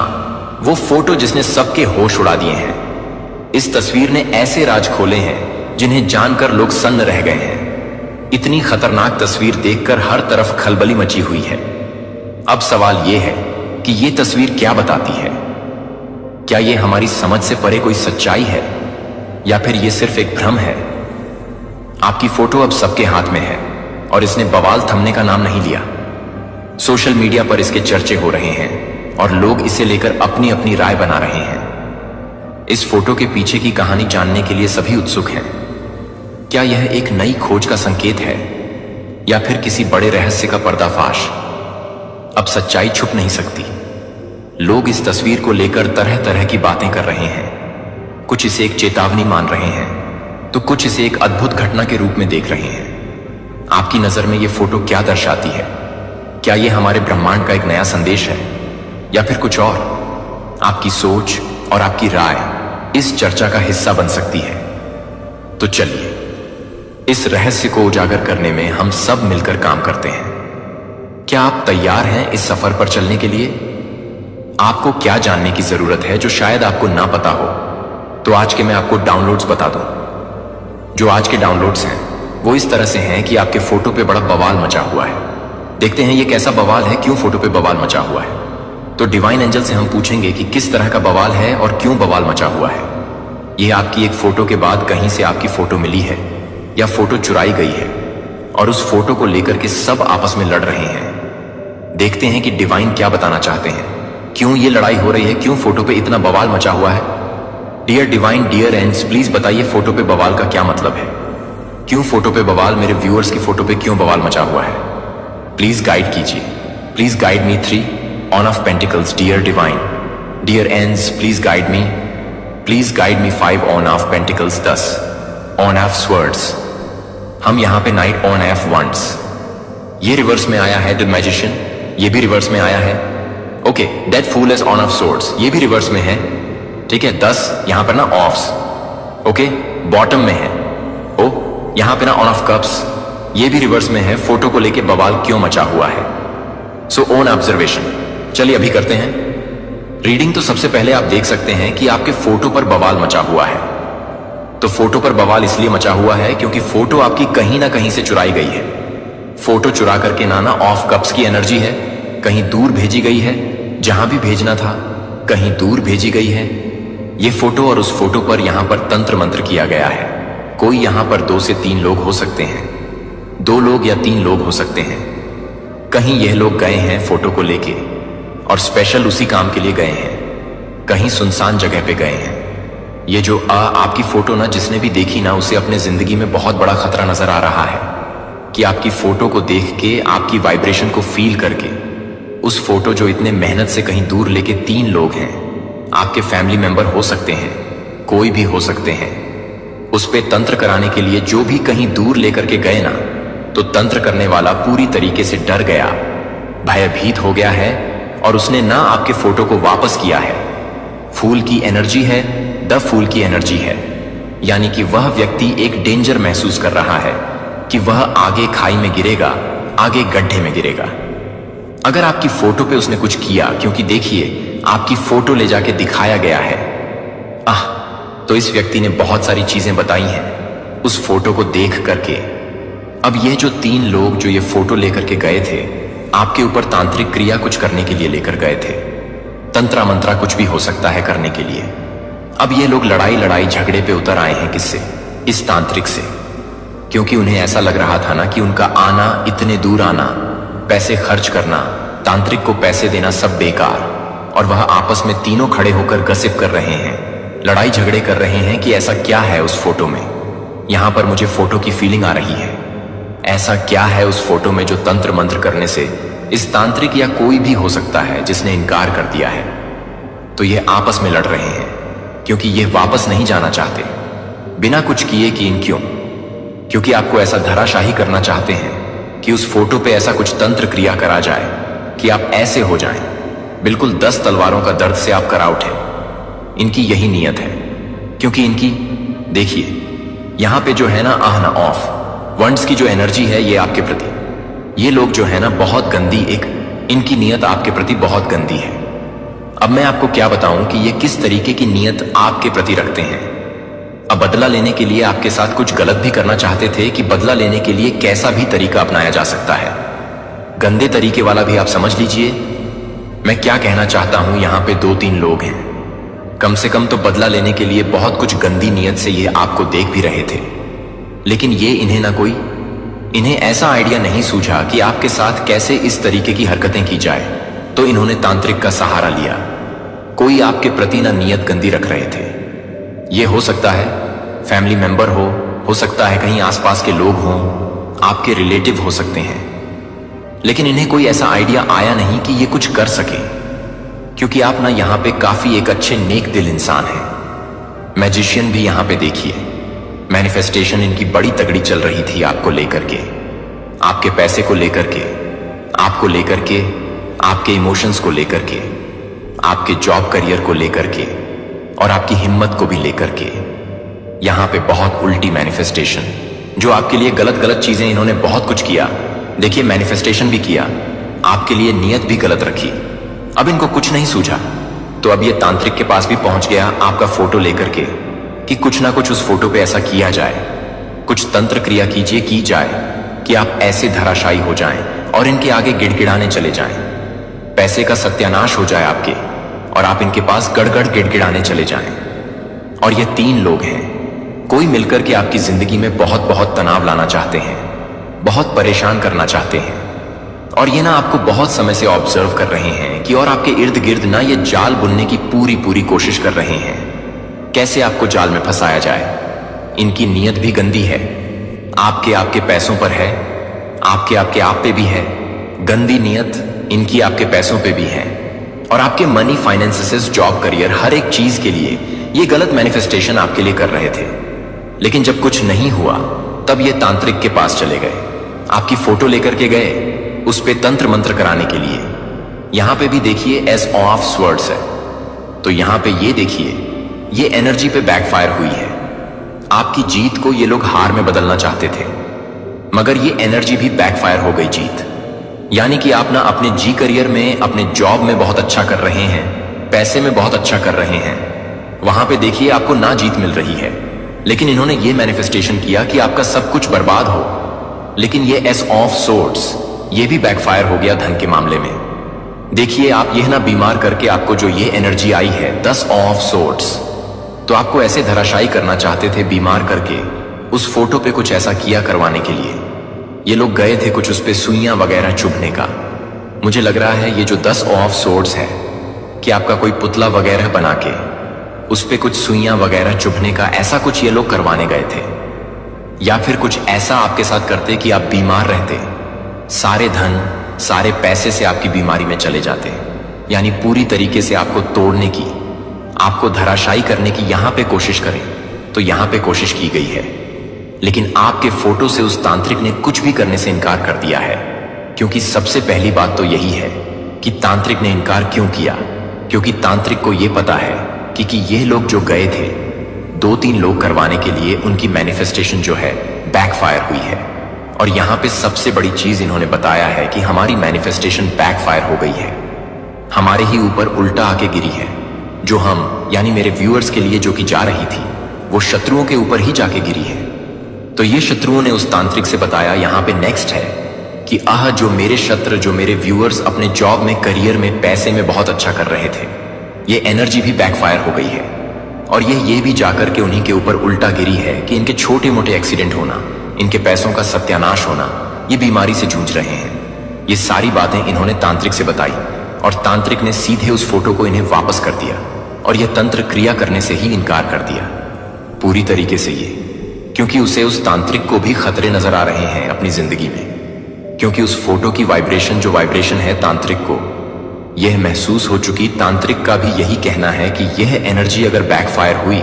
वो फोटो जिसने सबके होश उड़ा दिए हैं। इस तस्वीर ने ऐसे राज खोले हैं जिन्हें जानकर लोग सन्न रह गए हैं। इतनी खतरनाक तस्वीर देखकर हर तरफ खलबली मची हुई है। अब सवाल यह है कि यह तस्वीर क्या बताती है? क्या यह हमारी समझ से परे कोई सच्चाई है या फिर यह सिर्फ एक भ्रम है? आपकी फोटो अब सबके हाथ में है और इसने बवाल थमने का नाम नहीं लिया। सोशल मीडिया पर इसके चर्चे हो रहे हैं और लोग इसे लेकर अपनी अपनी राय बना रहे हैं। इस फोटो के पीछे की कहानी जानने के लिए सभी उत्सुक हैं। क्या यह एक नई खोज का संकेत है या फिर किसी बड़े रहस्य का पर्दाफाश? अब सच्चाई छुप नहीं सकती। लोग इस तस्वीर को लेकर तरह तरह की बातें कर रहे हैं। कुछ इसे एक चेतावनी मान रहे हैं तो कुछ इसे एक अद्भुत घटना के रूप में देख रहे हैं। आपकी नजर में यह फोटो क्या दर्शाती है? क्या यह हमारे ब्रह्मांड का एक नया संदेश है या फिर कुछ और? आपकी सोच और आपकी राय इस चर्चा का हिस्सा बन सकती है। तो चलिए इस रहस्य को उजागर करने में हम सब मिलकर काम करते हैं। क्या आप तैयार हैं इस सफर पर चलने के लिए? आपको क्या जानने की जरूरत है जो शायद आपको ना पता हो? तो आज के मैं आपको डाउनलोड्स बता दूं। जो आज के डाउनलोड्स हैं वो इस तरह से हैं कि आपके फोटो पे बड़ा बवाल मचा हुआ है। देखते हैं ये कैसा बवाल है, क्यों फोटो पे बवाल मचा हुआ है। तो डिवाइन एंजल से हम पूछेंगे कि किस तरह का बवाल है और क्यों बवाल मचा हुआ है। यह आपकी एक फोटो के बाद कहीं से आपकी फोटो मिली है या फोटो चुराई गई है और उस फोटो को लेकर के सब आपस में लड़ रहे हैं। देखते हैं कि डिवाइन क्या बताना चाहते हैं। क्यों ये लड़ाई हो रही है? क्यों फोटो पे इतना बवाल मचा हुआ है? Dear divine, dear angels, please बताइए फोटो पे बवाल का क्या मतलब है? क्यों फोटो पे बवाल? मेरे व्यूअर्स की फोटो पे क्यों बवाल मचा हुआ है? प्लीज गाइड कीजिए। Please guide me 3 on of pentacles, dear divine. Dear angels, please guide me. Please guide me 5 on of pentacles, 10 on of swords. हम यहां पे नाइट ऑन ऑफ वंड्स। ये रिवर्स में आया है। द मैजिशियन, ये भी रिवर्स में आया है। Okay, dead fool is on of swords, ये भी रिवर्स में है। ठीक है, 10 यहां पर ना ऑफ्स। ओके, बॉटम में है। ओ, यहां पे ना ऑन ऑफ कप्स, ये भी रिवर्स में है। फोटो को लेके बवाल क्यों मचा हुआ है? सो ओन ऑब्जर्वेशन। चलिए अभी करते हैं रीडिंग। तो सबसे पहले आप देख सकते हैं कि आपके फोटो पर बवाल मचा हुआ है। तो फोटो पर बवाल इसलिए मचा हुआ है क्योंकि फोटो आपकी कहीं ना कहीं से चुराई गई है। फोटो चुरा करके ना ऑफ कप्स की एनर्जी है, कहीं दूर भेजी गई है। जहां भी भेजना था कहीं दूर भेजी गई है। ये फोटो और उस फोटो पर यहां पर तंत्र मंत्र किया गया है। कोई यहां पर 2 से 3 लोग हो सकते हैं, 2 लोग या 3 लोग हो सकते हैं। कहीं यह लोग गए हैं फोटो को लेके और स्पेशल उसी काम के लिए गए हैं। कहीं सुनसान जगह पे गए हैं। ये जो आपकी फोटो ना जिसने भी देखी ना उसे अपने जिंदगी में बहुत बड़ा खतरा नजर आ रहा है कि आपकी फोटो को देख के, आपकी वाइब्रेशन को फील करके, उस फोटो जो इतने मेहनत से कहीं दूर लेके 3 लोग हैं, आपके फैमिली मेंबर हो सकते हैं, कोई भी हो सकते हैं, उस पे तंत्र कराने के लिए जो भी कहीं दूर लेकर के गए ना, तो तंत्र करने वाला पूरी तरीके से डर गया, भयभीत हो गया है और उसने ना आपके फोटो को वापस किया है। फूल की एनर्जी है, द फूल की एनर्जी है, यानी कि वह व्यक्ति एक डेंजर महसूस कर रहा है कि वह आगे खाई में गिरेगा, आगे गड्ढे में गिरेगा। अगर आपकी फोटो पे उसने कुछ किया, क्योंकि देखिए आपकी फोटो ले जाके दिखाया गया है, तो इस व्यक्ति ने बहुत सारी चीजें बताई हैं उस फोटो को देख करके। अब ये जो 3 लोग जो ये फोटो लेकर के गए थे, आपके ऊपर तांत्रिक क्रिया कुछ करने के लिए लेकर गए थे। तंत्रा मंत्रा कुछ भी हो सकता है करने के लिए। अब ये लोग लड़ाई झगड़े पे उतर आए हैं। किससे? इस तांत्रिक से। क्योंकि उन्हें ऐसा लग रहा था ना कि उनका आना, इतने दूर आना, पैसे खर्च करना, तांत्रिक को पैसे देना सब बेकार। और वह आपस में तीनों खड़े होकर गसिप कर रहे हैं, लड़ाई झगड़े कर रहे हैं कि ऐसा क्या है उस फोटो में। यहां पर मुझे फोटो की फीलिंग आ रही है। ऐसा क्या है उस फोटो में जो तंत्र मंत्र करने से इस तांत्रिक या कोई भी हो सकता है जिसने इनकार कर दिया है। तो ये आपस में लड़ रहे हैं क्योंकि ये वापस नहीं जाना चाहते बिना कुछ किए कि इन क्यों? क्योंकि आपको ऐसा धराशाही करना चाहते हैं कि उस फोटो पे ऐसा कुछ तंत्र क्रिया करा जाए कि आप ऐसे हो जाएं, बिल्कुल 10 तलवारों का दर्द से आप करा उठे। इनकी यही नीयत है। क्योंकि इनकी देखिए यहां पे जो है ना आह ना ऑफ वंड्स की जो एनर्जी है ये आपके प्रति, ये लोग जो है ना बहुत गंदी, इनकी नीयत आपके प्रति बहुत गंदी है। अब मैं आपको क्या बताऊं कि ये किस तरीके की नीयत आपके प्रति रखते हैं। अब बदला लेने के लिए आपके साथ कुछ गलत भी करना चाहते थे कि बदला लेने के लिए कैसा भी तरीका अपनाया जा सकता है, गंदे तरीके वाला भी आप समझ लीजिए। मैं क्या कहना चाहता हूं, यहां पे 2-3 लोग हैं, कम से कम तो बदला लेने के लिए बहुत कुछ गंदी नीयत से ये आपको देख भी रहे थे, लेकिन ये इन्हें ऐसा आइडिया नहीं सूझा कि आपके साथ कैसे इस तरीके की हरकतें की जाए, तो इन्होंने तांत्रिक का सहारा लिया। कोई आपके प्रति ना नीयत गंदी रख रहे थे, ये हो सकता है फैमिली मेंबर हो सकता है कहीं आसपास के लोग हों, आपके रिलेटिव हो सकते हैं, लेकिन इन्हें कोई ऐसा आइडिया आया नहीं कि ये कुछ कर सके, क्योंकि आप ना यहां पे काफी एक अच्छे नेक दिल इंसान हैं। मैजिशियन भी यहां पे देखिए, मैनिफेस्टेशन इनकी बड़ी तगड़ी चल रही थी आपको लेकर के, आपके पैसे को लेकर के, आपको लेकर के, आपके इमोशंस को लेकर के, आपके जॉब करियर को लेकर के और आपकी हिम्मत को भी लेकर के। यहां पे बहुत उल्टी मैनिफेस्टेशन, जो आपके लिए गलत गलत चीजें इन्होंने बहुत कुछ किया। देखिए मैनिफेस्टेशन भी किया, आपके लिए नियत भी गलत रखी, अब इनको कुछ नहीं सूझा, तो अब ये तांत्रिक के पास भी पहुंच गया आपका फोटो लेकर के कि कुछ ना कुछ उस फोटो पे ऐसा किया जाए, कुछ तंत्र क्रिया की जाए कि आप ऐसे धराशायी हो जाएं और इनके आगे गिड़गिड़ाने चले जाएं, पैसे का सत्यानाश हो जाए आपके और आप इनके पास गड़गड़ गिड़गिड़ाने चले जाएं। और ये 3 लोग हैं, कोई मिलकर के आपकी जिंदगी में बहुत बहुत तनाव लाना चाहते हैं, बहुत परेशान करना चाहते हैं, और ये ना आपको बहुत समय से ऑब्जर्व कर रहे हैं कि और आपके इर्द गिर्द ना ये जाल बुनने की पूरी कोशिश कर रहे हैं, कैसे आपको जाल में फंसाया जाए। इनकी नीयत भी गंदी है, आपके पैसों पर है, आपके आप पे भी है, गंदी नीयत इनकी आपके पैसों पे भी है, और आपके मनी, फाइनेंसेस, जॉब, करियर, हर एक चीज के लिए ये गलत मैनिफेस्टेशन आपके लिए कर रहे थे। लेकिन जब कुछ नहीं हुआ तब ये तांत्रिक के पास चले गए, आपकी फोटो लेकर के गए उस पे तंत्र मंत्र कराने के लिए। यहां पे भी देखिए एस ऑफ स्वर्ड्स है, तो यहां पे ये देखिए ये एनर्जी पे बैकफायर हुई है। आपकी जीत को ये लोग हार में बदलना चाहते थे, मगर ये एनर्जी भी बैकफायर हो गई जीत। यानी कि आप ना अपने जी करियर में, अपने जॉब में बहुत अच्छा कर रहे हैं, पैसे में बहुत अच्छा कर रहे हैं, वहां पे देखिए आपको ना जीत मिल रही है, लेकिन इन्होंने ये मैनिफेस्टेशन किया कि आपका सब कुछ बर्बाद हो। लेकिन ये एस ऑफ सोर्ड्स ये भी बैकफायर हो गया धन के मामले में। देखिए आप यह ना बीमार करके आपको जो ये एनर्जी आई है 10 ऑफ सोर्ड्स, तो आपको ऐसे धराशायी करना चाहते थे बीमार करके, उस फोटो पे कुछ ऐसा किया करवाने के लिए ये लोग गए थे, कुछ उस पे सुइयां वगैरह चुभने का। मुझे लग रहा है ये जो 10 ऑफ सोर्ड्स है कि आपका कोई पुतला वगैरह बना के उस पे कुछ सुइयां वगैरह चुभने का ऐसा कुछ ये लोग करवाने गए थे, या फिर कुछ ऐसा आपके साथ करते कि आप बीमार रहते, सारे धन सारे पैसे से आपकी बीमारी में चले जाते, यानी पूरी तरीके से आपको तोड़ने की, आपको धराशायी करने की यहां पे कोशिश करें तो यहां पे कोशिश की गई है। लेकिन आपके फोटो से उस तांत्रिक ने कुछ भी करने से इनकार कर दिया है, क्योंकि सबसे पहली बात तो यही है कि तांत्रिक ने इनकार क्यों किया, क्योंकि तांत्रिक को यह पता है कि ये लोग जो गए थे 2-3 लोग करवाने के लिए, उनकी मैनिफेस्टेशन जो है बैकफायर हुई है। और यहां पे सबसे बड़ी चीज इन्होंने बताया है कि हमारी मैनिफेस्टेशन बैकफायर हो गई है, हमारे ही ऊपर उल्टा आके गिरी है, जो हम यानी मेरे व्यूअर्स के लिए जो कि जा रही थी वो शत्रुओं के ऊपर ही जाके गिरी है। तो ये शत्रुओं ने उस तांत्रिक से बताया यहां पे नेक्स्ट है कि जो मेरे शत्रु, जो मेरे व्यूअर्स अपने जॉब में, करियर में, पैसे में बहुत अच्छा कर रहे थे, ये एनर्जी भी बैकफायर हो गई है। और ये भी जाकर के उन्हीं के ऊपर उल्टा गिरी है कि इनके छोटे मोटे एक्सीडेंट होना, इनके पैसों का सत्यानाश होना, ये बीमारी से जूझ रहे हैं। ये सारी बातें इन्होंने तांत्रिक से बताई और तांत्रिक ने सीधे उस फोटो को इन्हें वापस कर दिया और यह तंत्र क्रिया करने से ही इनकार कर दिया पूरी तरीके से ये, क्योंकि उसे, उस तांत्रिक को भी खतरे नजर आ रहे हैं अपनी जिंदगी में, क्योंकि उस फोटो की वाइब्रेशन, जो वाइब्रेशन है तांत्रिक को यह महसूस हो चुकी। तांत्रिक का भी यही कहना है कि यह एनर्जी अगर बैकफायर हुई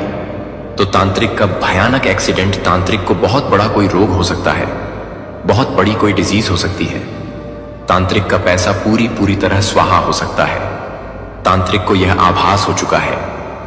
तो तांत्रिक का भयानक एक्सीडेंट, तांत्रिक को बहुत बड़ा कोई रोग हो सकता है, बहुत बड़ी कोई डिजीज हो सकती है, तांत्रिक का पैसा पूरी तरह स्वाहा हो सकता है। तांत्रिक को यह आभास हो चुका है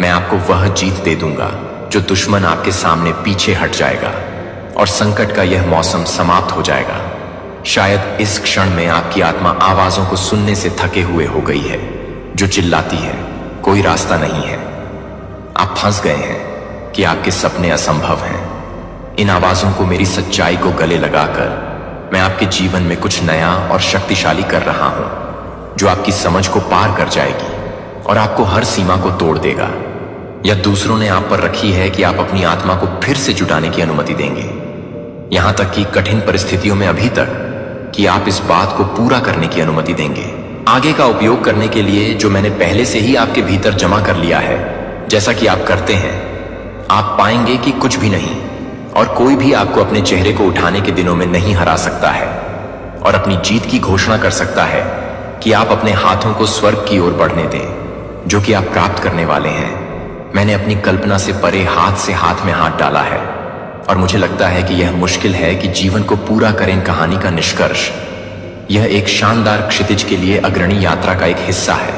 मैं आपको वह जीत दे दूंगा जो दुश्मन आपके सामने पीछे हट जाएगा और संकट का यह मौसम समाप्त हो जाएगा। शायद इस क्षण में आपकी आत्मा आवाजों को सुनने से थके हुए हो गई है, जो चिल्लाती है, कोई रास्ता नहीं है। आप फंस गए हैं कि आपके सपने असंभव हैं। इन आवाजों को मेरी सच्चाई को गले लगाकर मैं आपके जीवन में कुछ नया और शक्तिशाली कर रहा हूं, जो आपकी समझ को पार कर जाएगी और आपको हर सीमा को तोड़ देगा। या दूसरों ने आप पर रखी है कि आप अपनी आत्मा को फिर से जुटाने की अनुमति देंगे, यहां तक कि कठिन परिस्थितियों में अभी तक कि आप इस बात को पूरा करने की अनुमति देंगे, आगे का उपयोग करने के लिए जो मैंने पहले से ही आपके भीतर जमा कर लिया है। जैसा कि आप करते हैं, आप पाएंगे कि कुछ भी नहीं और कोई भी आपको अपने चेहरे को उठाने के दिनों में नहीं हरा सकता है और अपनी जीत की घोषणा कर सकता है कि आप अपने हाथों को स्वर्ग की ओर बढ़ने दें, जो कि आप प्राप्त करने वाले हैं। मैंने अपनी कल्पना से परे हाथ से हाथ में हाथ डाला है और मुझे लगता है कि यह मुश्किल है कि जीवन को पूरा करें कहानी का निष्कर्ष। यह एक शानदार क्षितिज के लिए अग्रणी यात्रा का एक हिस्सा है,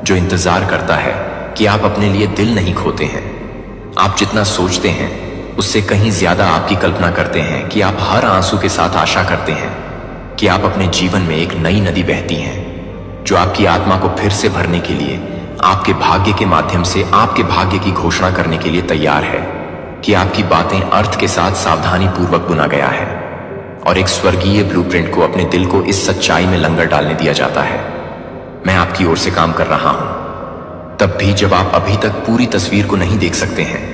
जो इंतजार करता है कि आप अपने लिए दिल नहीं खोते हैं। आप जितना सोचते हैं उससे कहीं ज्यादा आपकी कल्पना करते हैं कि आप हर आंसू के साथ आशा करते हैं कि आप अपने जीवन में एक नई नदी बहती हैं, जो आपकी आत्मा को फिर से भरने के लिए आपके भाग्य के माध्यम से आपके भाग्य की घोषणा करने के लिए तैयार है कि आपकी बातें अर्थ के साथ सावधानी पूर्वक बुना गया है और एक स्वर्गीय ब्लूप्रिंट को अपने दिल को इस सच्चाई में लंगर डालने दिया जाता है। मैं आपकी ओर से काम कर रहा हूं, तब भी जब आप अभी तक पूरी तस्वीर को नहीं देख सकते हैं,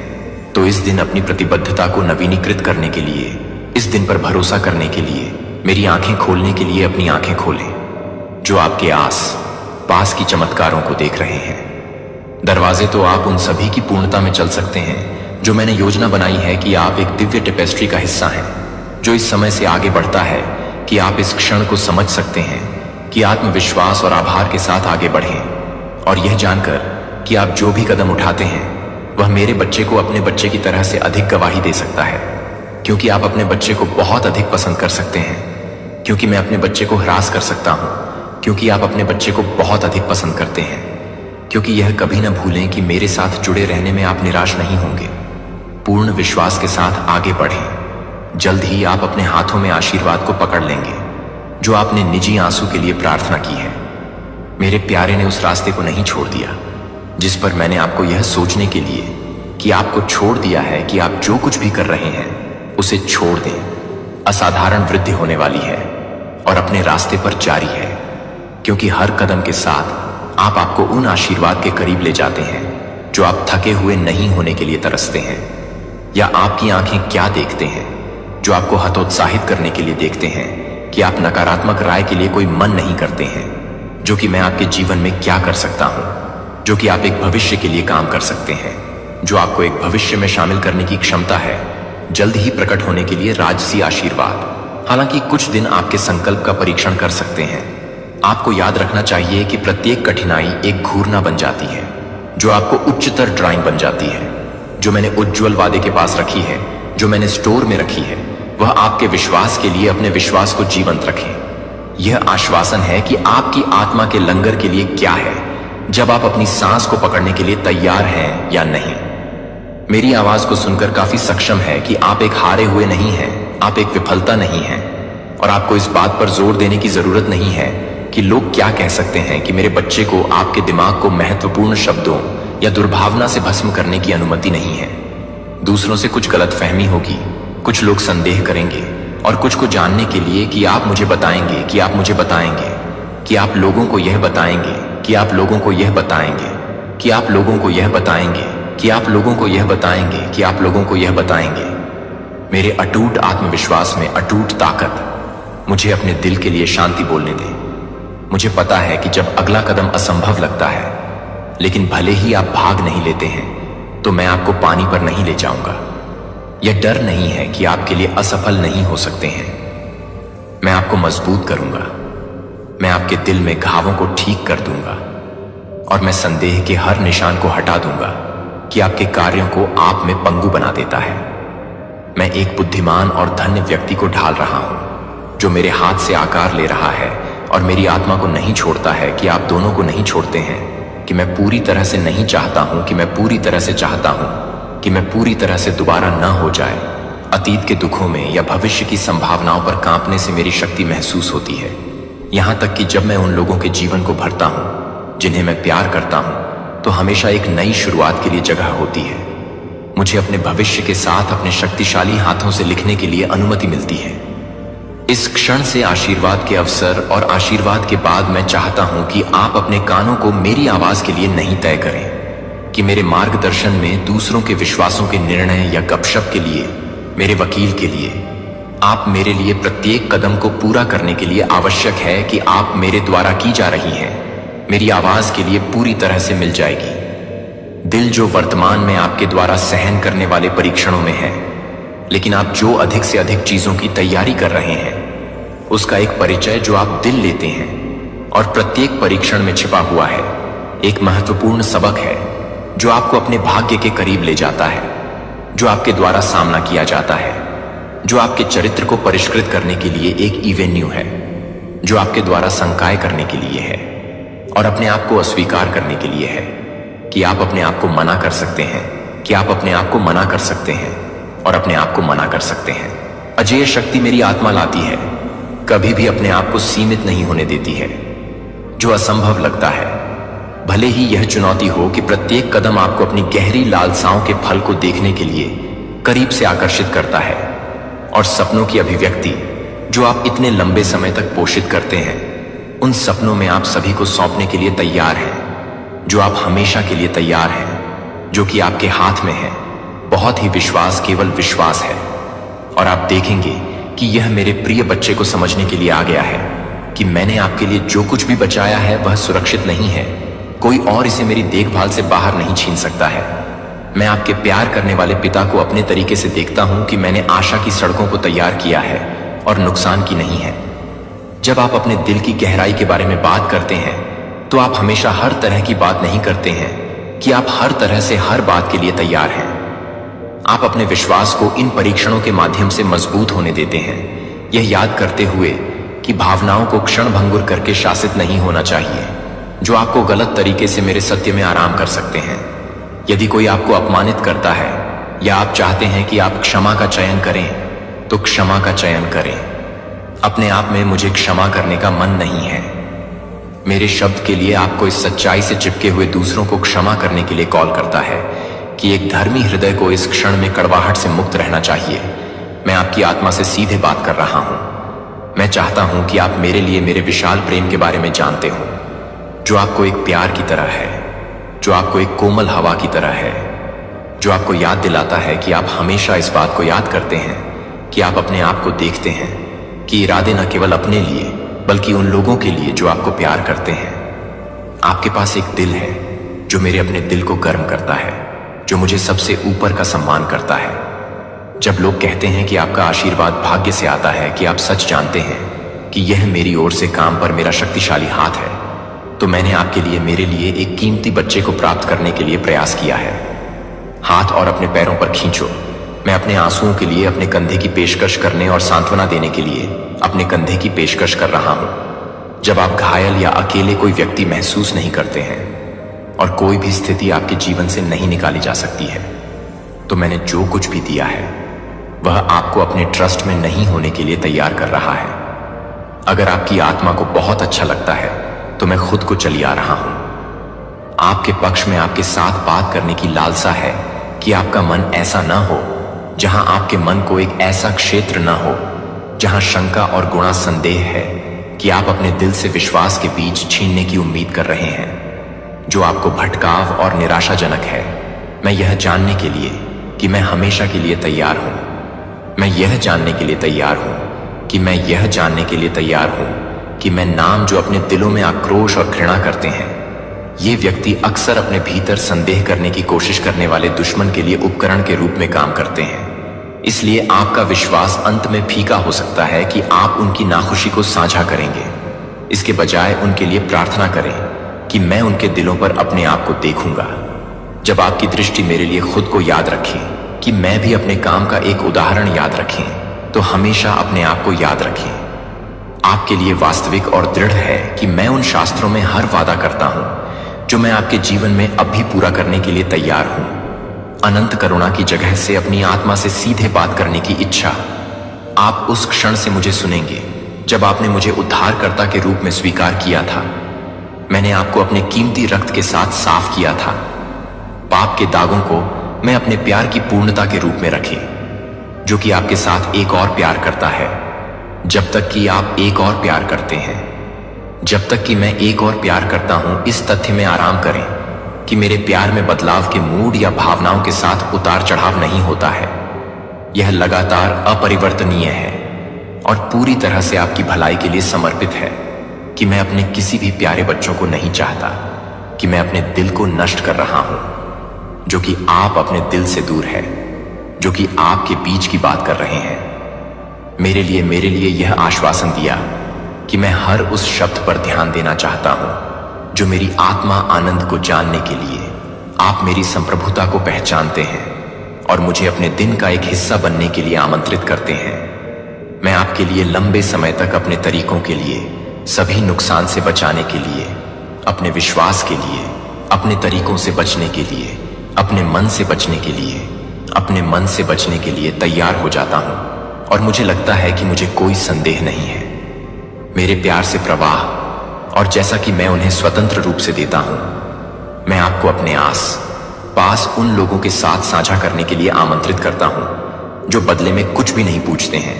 तो इस दिन अपनी प्रतिबद्धता को नवीनीकृत करने के लिए, इस दिन पर भरोसा करने के लिए, मेरी आंखें खोलने के लिए अपनी आंखें खोलें, जो आपके आस पास की चमत्कारों को देख रहे हैं। दरवाजे तो आप उन सभी की पूर्णता में चल सकते हैं जो मैंने योजना बनाई है कि आप एक दिव्य टेपेस्ट्री का हिस्सा हैं, जो इस समय से आगे बढ़ता है कि आप इस क्षण को समझ सकते हैं कि आत्मविश्वास और आभार के साथ आगे बढ़ें और यह जानकर कि आप जो भी कदम उठाते हैं वह मेरे बच्चे को अपने बच्चे की तरह से अधिक गवाही दे सकता है, क्योंकि आप अपने बच्चे को बहुत अधिक पसंद कर सकते हैं, क्योंकि मैं अपने बच्चे को हरास कर सकता हूं, क्योंकि आप अपने बच्चे को बहुत अधिक पसंद करते हैं, क्योंकि यह कभी न भूलें कि मेरे साथ जुड़े रहने में आप निराश नहीं होंगे। पूर्ण विश्वास के साथ आगे बढ़ें। जल्द ही आप अपने हाथों में आशीर्वाद को पकड़ लेंगे, जो आपने निजी आंसू के लिए प्रार्थना की है। मेरे प्यारे ने उस रास्ते को नहीं छोड़ दिया जिस पर मैंने आपको यह सोचने के लिए कि आपको छोड़ दिया है कि आप जो कुछ भी कर रहे हैं उसे छोड़ दें। असाधारण वृद्धि होने वाली है और अपने रास्ते पर जारी है, क्योंकि हर कदम के साथ आप आपको उन आशीर्वाद के करीब ले जाते हैं जो आप थके हुए नहीं होने के लिए तरसते हैं। या आपकी आंखें क्या देखते हैं जो आपको हतोत्साहित करने के लिए देखते हैं कि आप नकारात्मक राय के लिए कोई मन नहीं करते हैं, जो कि मैं आपके जीवन में क्या कर सकता हूं, जो कि आप एक भविष्य के लिए काम कर सकते हैं, जो आपको एक भविष्य में शामिल करने की क्षमता है, जल्द ही प्रकट होने के लिए राजसी आशीर्वाद। हालांकि कुछ दिन आपके संकल्प का परीक्षण कर सकते हैं। आपको याद रखना चाहिए कि प्रत्येक कठिनाई एक घूरना बन जाती है, जो आपको उच्चतर ड्राइंग बन जाती है। जो मैंने उज्ज्वल वादे के पास रखी है, जो मैंने स्टोर में रखी है, वह आपके विश्वास के लिए अपने विश्वास को जीवंत रखें। यह आश्वासन है कि आपकी आत्मा के लंगर के लिए क्या है, जब आप अपनी सांस को पकड़ने के लिए तैयार हैं या नहीं। मेरी आवाज को सुनकर काफी सक्षम है कि आप एक हारे हुए नहीं हैं, आप एक विफलता नहीं हैं, और आपको इस बात पर जोर देने की जरूरत नहीं है कि लोग क्या कह सकते हैं कि मेरे बच्चे को आपके दिमाग को महत्वपूर्ण शब्दों या दुर्भावना से भस्म करने की अनुमति नहीं है। दूसरों से कुछ गलतफहमी होगी, कुछ लोग संदेह करेंगे और कुछ को जानने के लिए कि आप मुझे बताएंगे, कि आप मुझे बताएंगे, कि आप लोगों को यह बताएंगे, कि आप लोगों को यह बताएंगे, कि आप लोगों को यह बताएंगे, कि आप लोगों को यह बताएंगे, कि आप लोगों को यह बताएंगे। मेरे अटूट आत्मविश्वास में अटूट ताकत मुझे अपने दिल के लिए शांति बोलने दे। मुझे पता है कि जब अगला कदम असंभव लगता है, लेकिन भले ही आप भाग नहीं लेते हैं, तो मैं आपको पानी पर नहीं ले जाऊंगा। यह डर नहीं है कि आपके लिए असफल नहीं हो सकते हैं। मैं आपको मजबूत करूंगा, मैं आपके दिल में घावों को ठीक कर दूंगा और मैं संदेह के हर निशान को हटा दूंगा कि आपके कार्यों को आप में पंगु बना देता है। मैं एक बुद्धिमान और धन्य व्यक्ति को ढाल रहा हूं, जो मेरे हाथ से आकार ले रहा है और मेरी आत्मा को नहीं छोड़ता है कि आप दोनों को नहीं छोड़ते हैं कि मैं पूरी तरह से नहीं चाहता हूं, कि मैं पूरी तरह से चाहता हूं कि मैं पूरी तरह से दोबारा न हो जाए। अतीत के दुखों में या भविष्य की संभावनाओं पर कांपने से मेरी शक्ति महसूस होती है। यहां तक कि जब मैं उन लोगों के जीवन को भरता हूं जिन्हें मैं प्यार करता हूं, तो हमेशा एक नई शुरुआत के लिए जगह होती है। मुझे अपने भविष्य के साथ अपने शक्तिशाली हाथों से लिखने के लिए अनुमति मिलती है। इस क्षण से आशीर्वाद के अवसर और आशीर्वाद के बाद मैं चाहता हूं कि आप अपने कानों को मेरी आवाज के लिए नहीं तय करें, कि मेरे मार्गदर्शन में दूसरों के विश्वासों के निर्णय या गपशप के लिए, मेरे वकील के लिए, आप मेरे लिए प्रत्येक कदम को पूरा करने के लिए आवश्यक है कि आप मेरे द्वारा की जा रही हैं मेरी आवाज के लिए पूरी तरह से मिल जाएगी। दिल जो वर्तमान में आपके द्वारा सहन करने वाले परीक्षणों में है, लेकिन आप जो अधिक से अधिक चीजों की तैयारी कर रहे हैं, उसका एक परिचय जो आप दिल लेते हैं और प्रत्येक परीक्षण में छिपा हुआ है, एक महत्वपूर्ण सबक है जो आपको अपने भाग्य के करीब ले जाता है, जो आपके द्वारा सामना किया जाता है, जो आपके चरित्र को परिष्कृत करने के लिए एक इवेन्यू है, जो आपके द्वारा संकाय करने के लिए है और अपने आप को अस्वीकार करने के लिए है, कि आप अपने आप को मना कर सकते हैं, कि आप अपने आप को मना कर सकते हैं और अपने आप को मना कर सकते हैं। अजेय शक्ति मेरी आत्मा लाती है, कभी भी अपने आप को सीमित नहीं होने देती है। जो असंभव लगता है, भले ही यह चुनौती हो कि प्रत्येक कदम आपको अपनी गहरी लालसाओं के फल को देखने के लिए करीब से आकर्षित करता है, और सपनों की अभिव्यक्ति जो आप इतने लंबे समय तक पोषित करते हैं, उन सपनों में आप सभी को सौंपने के लिए तैयार हैं, जो आप हमेशा के लिए तैयार हैं, जो कि आपके हाथ में है। बहुत ही विश्वास केवल विश्वास है, और आप देखेंगे कि यह मेरे प्रिय बच्चे को समझने के लिए आ गया है कि मैंने आपके लिए जो कुछ भी बचाया है वह सुरक्षित नहीं है। कोई और इसे मेरी देखभाल से बाहर नहीं छीन सकता है। मैं आपके प्यार करने वाले पिता को अपने तरीके से देखता हूं कि मैंने आशा की सड़कों को तैयार किया है और नुकसान की नहीं है। जब आप अपने दिल की गहराई के बारे में बात करते हैं, तो आप हमेशा हर तरह की बात नहीं करते हैं कि आप हर तरह से हर बात के लिए तैयार हैं। आप अपने विश्वास को इन परीक्षणों के माध्यम से मजबूत होने देते हैं, यह याद करते हुए कि भावनाओं को क्षणभंगुर करके शासित नहीं होना चाहिए, जो आपको गलत तरीके से मेरे सत्य में आराम कर सकते हैं। यदि कोई आपको अपमानित करता है या आप चाहते हैं कि आप क्षमा का चयन करें, तो क्षमा का चयन करें। अपने आप में मुझे क्षमा करने का मन नहीं है। मेरे शब्द के लिए आपको इस सच्चाई से चिपके हुए दूसरों को क्षमा करने के लिए कॉल करता है कि एक धर्मी हृदय को इस क्षण में कड़वाहट से मुक्त रहना चाहिए। मैं आपकी आत्मा से सीधे बात कर रहा हूं। मैं चाहता हूं कि आप मेरे लिए मेरे विशाल प्रेम के बारे में जानते हो, जो आपको एक प्यार की तरह है, जो आपको एक कोमल हवा की तरह है, जो आपको याद दिलाता है कि आप हमेशा इस बात को याद करते हैं कि आप अपने आप को देखते हैं, कि इरादे न केवल अपने लिए बल्कि उन लोगों के लिए जो आपको प्यार करते हैं। आपके पास एक दिल है जो मेरे अपने दिल को गर्म करता है, जो मुझे सबसे ऊपर का सम्मान करता है। जब लोग कहते हैं कि आपका आशीर्वाद भाग्य से आता है, कि आप सच जानते हैं कि यह मेरी ओर से काम पर मेरा शक्तिशाली हाथ है, तो मैंने आपके लिए मेरे लिए एक कीमती बच्चे को प्राप्त करने के लिए प्रयास किया है। हाथ और अपने पैरों पर खींचो। मैं अपने आंसुओं के लिए अपने कंधे की पेशकश करने और सांत्वना देने के लिए अपने कंधे की पेशकश कर रहा हूं। जब आप घायल या अकेले कोई व्यक्ति महसूस नहीं करते हैं और कोई भी स्थिति आपके जीवन से नहीं निकाली जा सकती है, तो मैंने जो कुछ भी दिया है वह आपको अपने ट्रस्ट में नहीं होने के लिए तैयार कर रहा है। अगर आपकी आत्मा को बहुत अच्छा लगता है, तो मैं खुद को चली आ रहा हूं। आपके पक्ष में आपके साथ बात करने की लालसा है कि आपका मन ऐसा ना हो जहां आपके मन को एक ऐसा क्षेत्र ना हो जहां शंका और गुणा संदेह है, कि आप अपने दिल से विश्वास के बीज छीनने की उम्मीद कर रहे हैं, जो आपको भटकाव और निराशाजनक है। मैं यह जानने के लिए कि मैं हमेशा के लिए तैयार हूं। मैं यह जानने के लिए तैयार हूं कि मैं यह जानने के लिए तैयार हूं कि मैं नाम जो अपने दिलों में आक्रोश और घृणा करते हैं, ये व्यक्ति अक्सर अपने भीतर संदेह करने की कोशिश करने वाले दुश्मन के लिए उपकरण के रूप में काम करते हैं। इसलिए आपका विश्वास अंत में फीका हो सकता है कि आप उनकी नाखुशी को साझा करेंगे, इसके बजाय उनके लिए प्रार्थना करें कि मैं उनके दिलों पर अपने आप को देखूंगा। जब आपकी दृष्टि मेरे लिए खुद को याद रखें कि मैं भी अपने काम का एक उदाहरण याद रखें, तो हमेशा अपने आप को याद रखें। आपके लिए वास्तविक और दृढ़ है कि मैं उन शास्त्रों में हर वादा करता हूं जो मैं आपके जीवन में अब भी पूरा करने के लिए तैयार हूं। अनंत करुणा की जगह से अपनी आत्मा से सीधे बात करने की इच्छा। आप उस क्षण से मुझे सुनेंगे जब आपने मुझे उद्धारकर्ता के रूप में स्वीकार किया था। मैंने आपको अपने कीमती रक्त के साथ साफ किया था। पाप के दागों को मैं अपने प्यार की पूर्णता के रूप में रखे, जो कि आपके साथ एक और प्यार करता है, जब तक कि आप एक और प्यार करते हैं। जब तक कि मैं एक और प्यार करता हूं, इस तथ्य में आराम करें कि मेरे प्यार में बदलाव के मूड या भावनाओं के साथ उतार चढ़ाव नहीं होता है। यह लगातार अपरिवर्तनीय है और पूरी तरह से आपकी भलाई के लिए समर्पित है कि मैं अपने किसी भी प्यारे बच्चों को नहीं चाहता कि मैं अपने दिल को नष्ट कर रहा हूं, जो कि आप अपने दिल से दूर है, जो कि आपके बीच की बात कर रहे हैं। मेरे लिए यह आश्वासन दिया कि मैं हर उस शब्द पर ध्यान देना चाहता हूं जो मेरी आत्मा आनंद को जानने के लिए आप मेरी संप्रभुता को पहचानते हैं और मुझे अपने दिन का एक हिस्सा बनने के लिए आमंत्रित करते हैं। मैं आपके लिए लंबे समय तक अपने तरीकों के लिए, सभी नुकसान से बचाने के लिए, अपने विश्वास के लिए, अपने तरीकों से बचने के लिए, अपने मन से बचने के लिए, अपने मन से बचने के लिए तैयार हो जाता हूं। और मुझे लगता है कि मुझे कोई संदेह नहीं है। मेरे प्यार से प्रवाह, और जैसा कि मैं उन्हें स्वतंत्र रूप से देता हूं, मैं आपको अपने पास उन लोगों के साथ साझा करने के लिए आमंत्रित करता हूं जो बदले में कुछ भी नहीं पूछते हैं।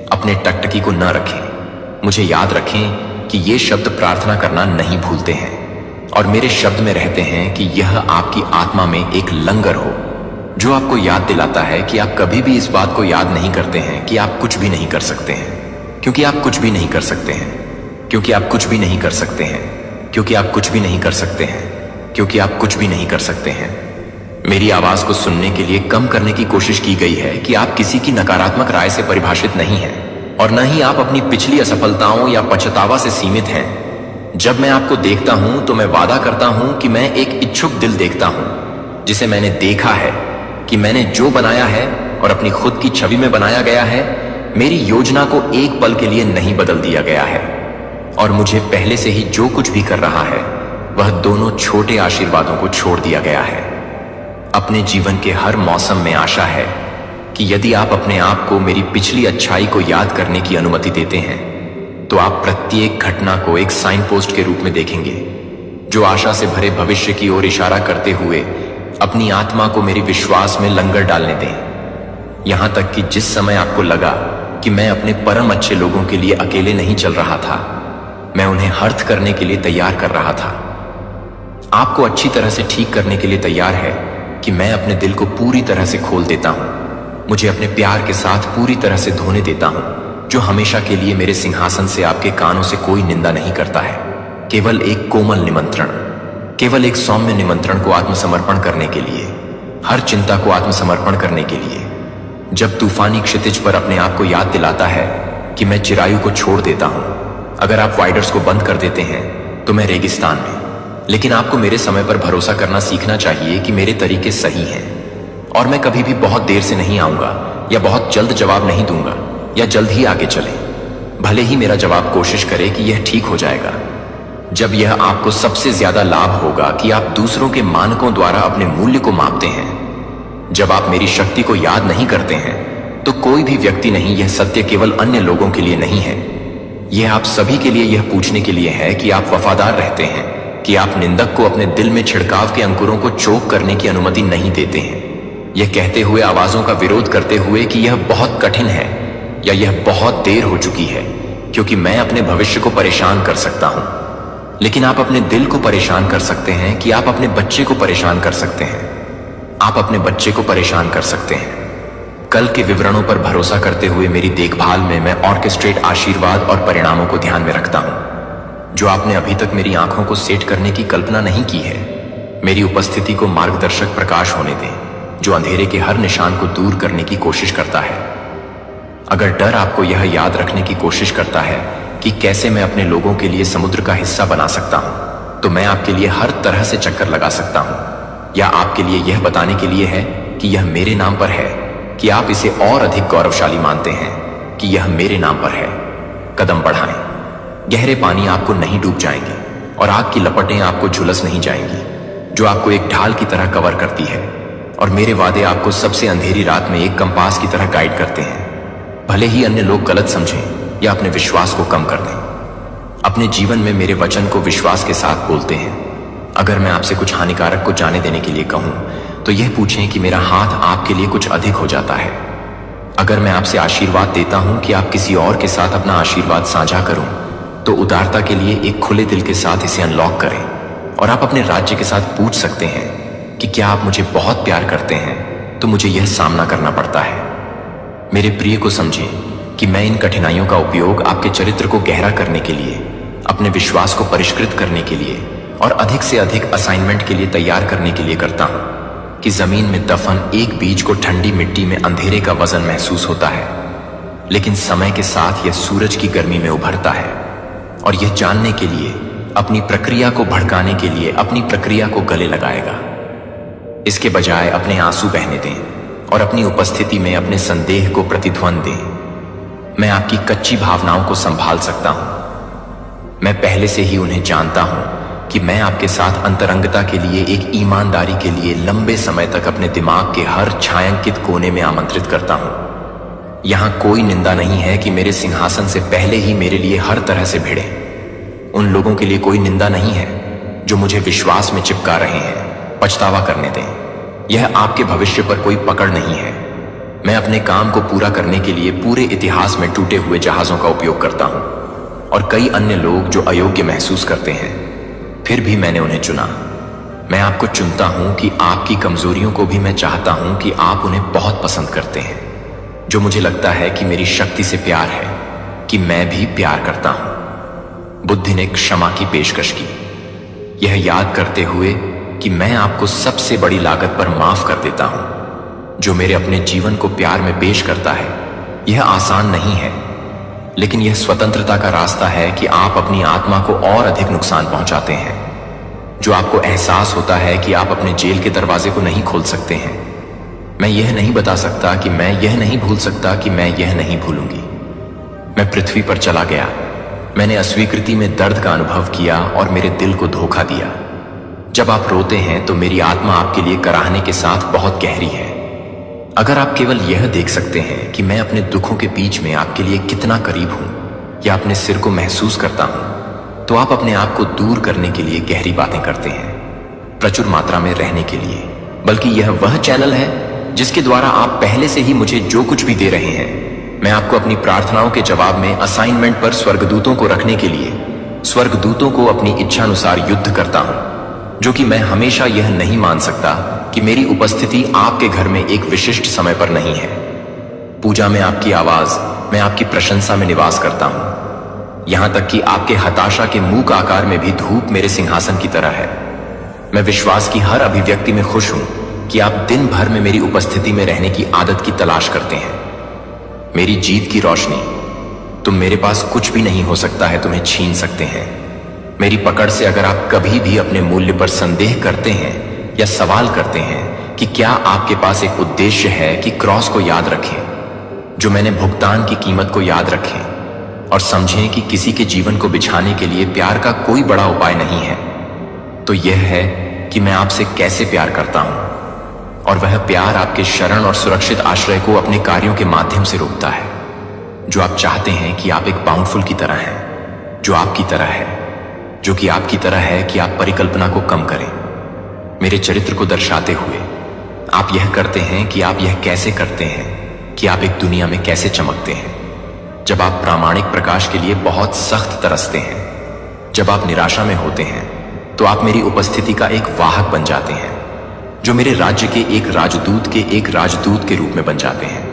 अपने टकटकी को न रखें। मुझे याद रखें कि ये शब्द प्रार्थना करना नहीं भूलते हैं और मेरे शब्द में रहते हैं कि यह आपकी आत्मा में एक लंगर हो जो आपको याद दिलाता है कि आप कभी भी इस बात को याद नहीं करते हैं कि आप कुछ भी नहीं कर सकते हैं, क्योंकि आप कुछ भी नहीं कर सकते हैं, क्योंकि आप कुछ भी नहीं कर सकते हैं, क्योंकि आप कुछ भी नहीं कर सकते हैं, क्योंकि आप कुछ भी नहीं कर सकते हैं। मेरी आवाज को सुनने के लिए कम करने की कोशिश की गई है कि आप किसी की नकारात्मक राय से परिभाषित नहीं हैं और न ही आप अपनी पिछली असफलताओं या पछतावा से सीमित हैं। जब मैं आपको देखता हूं तो मैं वादा करता हूं कि मैं एक इच्छुक दिल देखता हूं जिसे मैंने देखा है कि मैंने जो बनाया है और अपनी खुद की छवि में बनाया गया है। मेरी योजना को एक पल के लिए नहीं बदल दिया गया है और मुझे पहले से ही जो कुछ भी कर रहा है वह दोनों छोटे आशीर्वादों को छोड़ दिया गया है। अपने जीवन के हर मौसम में आशा है कि यदि आप अपने आप को मेरी पिछली अच्छाई को याद करने की अनुमति देते हैं तो आप प्रत्येक घटना को एक साइन पोस्ट के रूप में देखेंगे जो आशा से भरे भविष्य की ओर इशारा करते हुए अपनी आत्मा को मेरी विश्वास में लंगर डालने दें। यहां तक कि जिस समय आपको लगा कि मैं अपने परम अच्छे लोगों के लिए अकेले नहीं चल रहा था, मैं उन्हें हर्थ करने के लिए तैयार कर रहा था। आपको अच्छी तरह से ठीक करने के लिए तैयार है कि मैं अपने दिल को पूरी तरह से खोल देता हूं, मुझे अपने प्यार के साथ पूरी तरह से धोने देता हूं, जो हमेशा के लिए मेरे सिंहासन से आपके कानों से कोई निंदा नहीं करता है। केवल एक कोमल निमंत्रण, केवल एक सौम्य निमंत्रण को आत्मसमर्पण करने के लिए, हर चिंता को आत्मसमर्पण करने के लिए। जब तूफानी क्षितिज पर अपने आप को याद दिलाता है कि मैं चिरायु को छोड़ देता हूं। अगर आप वाइडर्स को बंद कर देते हैं तो मैं रेगिस्तान में, लेकिन आपको मेरे समय पर भरोसा करना सीखना चाहिए कि मेरे तरीके सही हैं और मैं कभी भी बहुत देर से नहीं आऊंगा या बहुत जल्द जवाब नहीं दूंगा या जल्द ही आगे चले, भले ही मेरा जवाब कोशिश करे कि यह ठीक हो जाएगा। जब यह आपको सबसे ज्यादा लाभ होगा कि आप दूसरों के मानकों द्वारा अपने मूल्य को मापते हैं। जब आप मेरी शक्ति को याद नहीं करते हैं तो कोई भी व्यक्ति नहीं, यह सत्य केवल अन्य लोगों के लिए नहीं है, यह आप सभी के लिए यह पूछने के लिए है कि आप वफादार रहते हैं, कि आप निंदक को अपने दिल में छिड़काव के अंकुरों को चोक करने की अनुमति नहीं देते हैं, यह कहते हुए आवाजों का विरोध करते हुए कि यह बहुत कठिन है या यह बहुत देर हो चुकी है, क्योंकि मैं अपने भविष्य को परेशान कर सकता हूं। लेकिन आप अपने दिल को परेशान कर सकते हैं कि आप अपने बच्चे को परेशान कर सकते हैं। आप अपने बच्चे को परेशान कर सकते हैं। कल के विवरणों पर भरोसा करते हुए मेरी देखभाल में मैं ऑर्केस्ट्रेट आशीर्वाद और परिणामों को ध्यान में रखता हूं जो आपने अभी तक मेरी आंखों को सेट करने की कल्पना नहीं की है। मेरी उपस्थिति को मार्गदर्शक प्रकाश होने दें जो अंधेरे के हर निशान को दूर करने की कोशिश करता है। अगर डर आपको यह याद रखने की कोशिश करता है कि कैसे मैं अपने लोगों के लिए समुद्र का हिस्सा बना सकता हूं, तो मैं आपके लिए हर तरह से चक्कर लगा सकता हूं, या आपके लिए यह बताने के लिए है कि यह मेरे नाम पर है कि आप इसे और अधिक गौरवशाली मानते हैं कि यह मेरे नाम पर है। कदम बढ़ाएं। गहरे पानी आपको नहीं डूब जाएंगे, और आग की लपटें आपको झुलस नहीं जाएंगी, जो आपको एक ढाल की तरह कवर करती है। और मेरे वादे आपको सबसे अंधेरी रात में एक कंपास की तरह गाइड करते हैं। भले ही अन्य लोग गलत समझें या अपने विश्वास को कम कर दें, अपने जीवन में मेरे वचन को विश्वास के साथ बोलते हैं। अगर मैं आपसे कुछ हानिकारक को जाने देने के लिए कहूं तो यह पूछें कि मेरा हाथ आपके लिए कुछ अधिक हो जाता है। अगर मैं आपसे आशीर्वाद देता हूं कि आप किसी और के साथ अपना आशीर्वाद साझा करूं, तो उदारता के लिए एक खुले दिल के साथ इसे अनलॉक करें। और आप अपने राज्य के साथ पूछ सकते हैं कि क्या आप मुझे बहुत प्यार करते हैं, तो मुझे यह सामना करना पड़ता है। मेरे प्रिय को समझें कि मैं इन कठिनाइयों का उपयोग आपके चरित्र को गहरा करने के लिए, अपने विश्वास को परिष्कृत करने के लिए और अधिक से अधिक असाइनमेंट के लिए तैयार करने के लिए करता हूं कि जमीन में दफन एक बीज को ठंडी मिट्टी में अंधेरे का वजन महसूस होता है, लेकिन समय के साथ यह सूरज की गर्मी में उभरता है। और यह जानने के लिए, अपनी प्रक्रिया को भड़काने के लिए अपनी प्रक्रिया को गले लगाएगा। इसके बजाय अपने आंसू बहने दें और अपनी उपस्थिति में अपने संदेह को प्रतिध्वनि दें। मैं आपकी कच्ची भावनाओं को संभाल सकता हूं। मैं पहले से ही उन्हें जानता हूं कि मैं आपके साथ अंतरंगता के लिए, एक ईमानदारी के लिए लंबे समय तक अपने दिमाग के हर छायांकित कोने में आमंत्रित करता हूं। यहां कोई निंदा नहीं है कि मेरे सिंहासन से पहले ही मेरे लिए हर तरह से भिड़े। उन लोगों के लिए कोई निंदा नहीं है जो मुझे विश्वास में चिपका रहे हैं। पछतावा करने दें। यह आपके भविष्य पर कोई पकड़ नहीं है। मैं अपने काम को पूरा करने के लिए पूरे इतिहास में टूटे हुए जहाजों का उपयोग करता हूं, और कई अन्य लोग जो अयोग्य महसूस करते हैं, फिर भी मैंने उन्हें चुना। मैं आपको चुनता हूं कि आपकी कमजोरियों को भी मैं चाहता हूं कि आप उन्हें बहुत पसंद करते हैं, जो मुझे लगता है कि मेरी शक्ति से प्यार है कि मैं भी प्यार करता हूं। बुद्धि ने क्षमा की पेशकश की, यह याद करते हुए कि मैं आपको सबसे बड़ी लागत पर माफ कर देता हूं। जो मेरे अपने जीवन को प्यार में पेश करता है, यह आसान नहीं है, लेकिन यह स्वतंत्रता का रास्ता है कि आप अपनी आत्मा को और अधिक नुकसान पहुंचाते हैं। जो आपको एहसास होता है कि आप अपने जेल के दरवाजे को नहीं खोल सकते हैं। मैं यह नहीं बता सकता कि मैं यह नहीं भूल सकता कि मैं यह नहीं भूलूंगी। मैं पृथ्वी पर चला गया। मैंने अस्वीकृति में दर्द का अनुभव किया और मेरे दिल को धोखा दिया। जब आप रोते हैं तो मेरी आत्मा आपके लिए कराहने के साथ बहुत गहरी है। अगर आप केवल यह देख सकते हैं कि मैं अपने दुखों के बीच में आपके लिए कितना करीब हूं या अपने सिर को महसूस करता हूं, तो आप अपने आप को दूर करने के लिए गहरी बातें करते हैं, प्रचुर मात्रा में रहने के लिए। बल्कि यह वह चैनल है जिसके द्वारा आप पहले से ही मुझे जो कुछ भी दे रहे हैं, मैं आपको अपनी प्रार्थनाओं के जवाब में असाइनमेंट पर स्वर्गदूतों को रखने के लिए स्वर्गदूतों को अपनी इच्छानुसार युद्ध करता हूं, जो कि मैं हमेशा यह नहीं मान सकता कि मेरी उपस्थिति आपके घर में एक विशिष्ट समय पर नहीं है। पूजा में आपकी आवाज, मैं आपकी प्रशंसा में निवास करता हूं। यहां तक कि आपके हताशा के मूक आकार में भी धूप मेरे सिंहासन की तरह है। मैं विश्वास की हर अभिव्यक्ति में खुश हूं कि आप दिन भर में मेरी उपस्थिति में रहने की आदत की तलाश करते हैं। मेरी जीत की रोशनी, तुम मेरे पास कुछ भी नहीं हो सकता है तुम्हें छीन सकते हैं। मेरी पकड़ से अगर आप कभी भी अपने मूल्य पर संदेह करते हैं या सवाल करते हैं कि क्या आपके पास एक उद्देश्य है, कि क्रॉस को याद रखें, जो मैंने भुगतान की कीमत को याद रखें और समझें कि किसी के जीवन को बिछाने के लिए प्यार का कोई बड़ा उपाय नहीं है, तो यह है कि मैं आपसे कैसे प्यार करता हूं। और वह प्यार आपके शरण और सुरक्षित आश्रय को अपने कार्यों के माध्यम से रोकता है। जो आप चाहते हैं कि आप एक बाउंडफुल की तरह हैं, जो आपकी तरह है, जो कि आपकी तरह है कि आप परिकल्पना को कम करें। मेरे चरित्र को दर्शाते हुए आप यह करते हैं कि आप यह कैसे करते हैं कि आप एक दुनिया में कैसे चमकते हैं। जब आप प्रामाणिक प्रकाश के लिए बहुत सख्त तरसते हैं, जब आप निराशा में होते हैं, तो आप मेरी उपस्थिति का एक वाहक बन जाते हैं, जो मेरे राज्य के एक राजदूत के रूप में बन जाते हैं।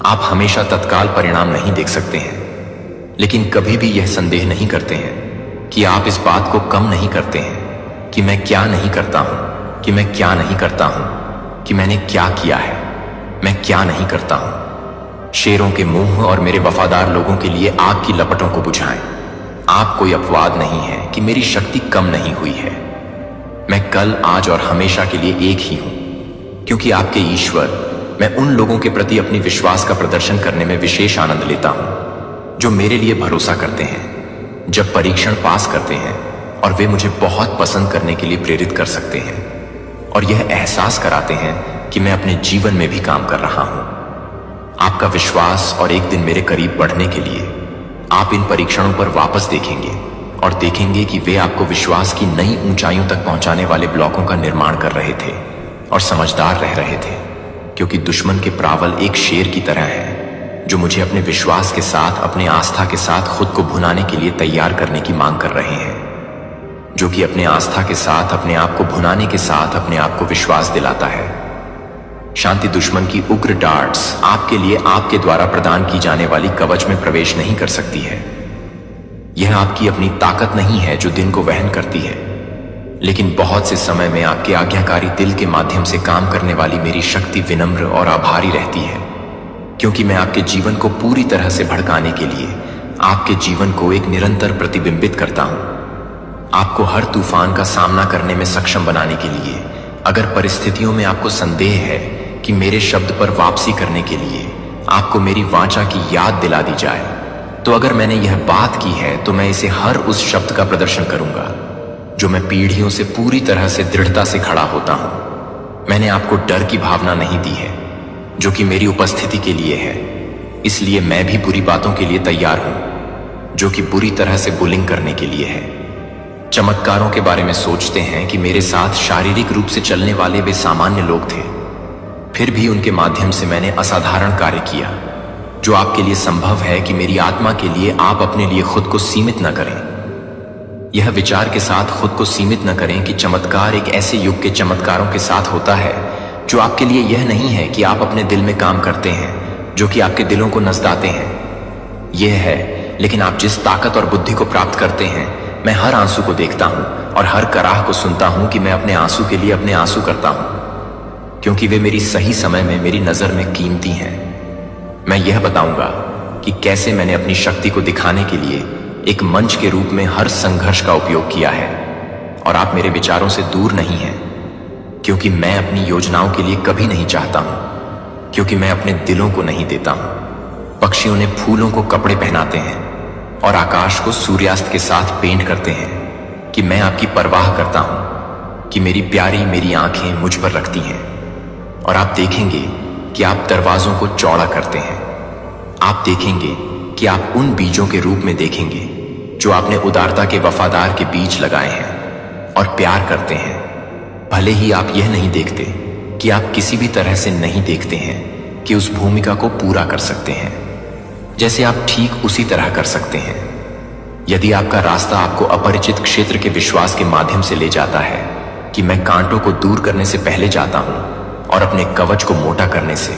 आप हमेशा तत्काल परिणाम नहीं देख सकते हैं, लेकिन कभी भी यह संदेह नहीं करते हैं कि आप इस बात को कम नहीं करते हैं कि मैं क्या नहीं करता हूं, कि मैं क्या नहीं करता हूं, कि मैंने क्या किया है, मैं क्या नहीं करता हूं। शेरों के मुंह और मेरे वफादार लोगों के लिए आग की लपटों को बुझाएं। आप कोई अपवाद नहीं है कि मेरी शक्ति कम नहीं हुई है। मैं कल, आज और हमेशा के लिए एक ही हूं, क्योंकि आपके ईश्वर, मैं उन लोगों के प्रति अपनी विश्वास का प्रदर्शन करने में विशेष आनंद लेता हूं जो मेरे लिए भरोसा करते हैं, जब परीक्षण पास करते हैं और वे मुझे बहुत पसंद करने के लिए प्रेरित कर सकते हैं और यह एहसास कराते हैं कि मैं अपने जीवन में भी काम कर रहा हूं। आपका विश्वास और एक दिन मेरे करीब बढ़ने के लिए आप इन परीक्षणों पर वापस देखेंगे और देखेंगे कि वे आपको विश्वास की नई ऊंचाइयों तक पहुंचाने वाले ब्लॉकों का निर्माण कर रहे थे और समझदार रह रहे थे, क्योंकि दुश्मन के प्रावल एक शेर की तरह है जो मुझे अपने विश्वास के साथ, अपने आस्था के साथ खुद को भुनाने के लिए तैयार करने की मांग कर रहे हैं, जो कि अपने आस्था के साथ, अपने आप को भुनाने के साथ अपने आप को विश्वास दिलाता है। शांति दुश्मन की उग्र डार्ट्स आपके लिए आपके द्वारा प्रदान की जाने वाली कवच में प्रवेश नहीं कर सकती है। यह आपकी अपनी ताकत नहीं है जो दिन को वहन करती है, लेकिन बहुत से समय में आपके आज्ञाकारी दिल के माध्यम से काम करने वाली मेरी शक्ति विनम्र और आभारी रहती है, क्योंकि मैं आपके जीवन को पूरी तरह से भड़काने के लिए आपके जीवन को एक निरंतर प्रतिबिंबित करता हूं। आपको हर तूफान का सामना करने में सक्षम बनाने के लिए, अगर परिस्थितियों में आपको संदेह है कि मेरे शब्द पर वापसी करने के लिए आपको मेरी वाचा की याद दिला दी जाए, तो अगर मैंने यह बात की है तो मैं इसे हर उस शब्द का प्रदर्शन करूंगा जो मैं पीढ़ियों से पूरी तरह से दृढ़ता से खड़ा होता हूं। मैंने आपको डर की भावना नहीं दी है जो कि मेरी उपस्थिति के लिए है, इसलिए मैं भी बुरी बातों के लिए तैयार हूं जो कि बुरी तरह से बुलिंग करने के लिए है। चमत्कारों के बारे में सोचते हैं कि मेरे साथ शारीरिक रूप से चलने वाले वे सामान्य लोग थे, फिर भी उनके माध्यम से मैंने असाधारण कार्य किया जो आपके लिए संभव है कि मेरी आत्मा के लिए आप अपने लिए खुद को सीमित न करें। यह विचार के साथ खुद को सीमित न करें कि चमत्कार एक ऐसे युग के चमत्कारों के साथ होता है जो आपके लिए यह नहीं है कि आप अपने दिल में काम करते हैं जो कि आपके दिलों को नजदाते हैं। यह है, लेकिन आप जिस ताकत और बुद्धि को प्राप्त करते हैं, मैं हर आंसू को देखता हूं और हर कराह को सुनता हूं कि मैं अपने आंसू के लिए अपने आंसू करता हूं, क्योंकि वे मेरी सही समय में मेरी नजर में कीमती हैं। मैं यह बताऊंगा कि कैसे मैंने अपनी शक्ति को दिखाने के लिए एक मंच के रूप में हर संघर्ष का उपयोग किया है, और आप मेरे विचारों से दूर नहीं हैं, क्योंकि मैं अपनी योजनाओं के लिए कभी नहीं चाहता हूं, क्योंकि मैं अपने दिलों को नहीं देता हूं। पक्षियों ने फूलों को कपड़े पहनाते हैं और आकाश को सूर्यास्त के साथ पेंट करते हैं कि मैं आपकी परवाह करता हूं, कि मेरी प्यारी मेरी आंखें मुझ पर रखती हैं, और आप देखेंगे कि आप दरवाजों को चौड़ा करते हैं। आप देखेंगे कि आप उन बीजों के रूप में देखेंगे जो आपने उदारता के वफादार के बीज लगाए हैं और प्यार करते हैं। भले ही आप यह नहीं देखते कि आप किसी भी तरह से नहीं देखते हैं कि उस भूमिका को पूरा कर सकते हैं, जैसे आप ठीक उसी तरह कर सकते हैं। यदि आपका रास्ता आपको अपरिचित क्षेत्र के विश्वास के माध्यम से ले जाता है कि मैं कांटों को दूर करने से पहले जाता हूं और अपने कवच को मोटा करने से,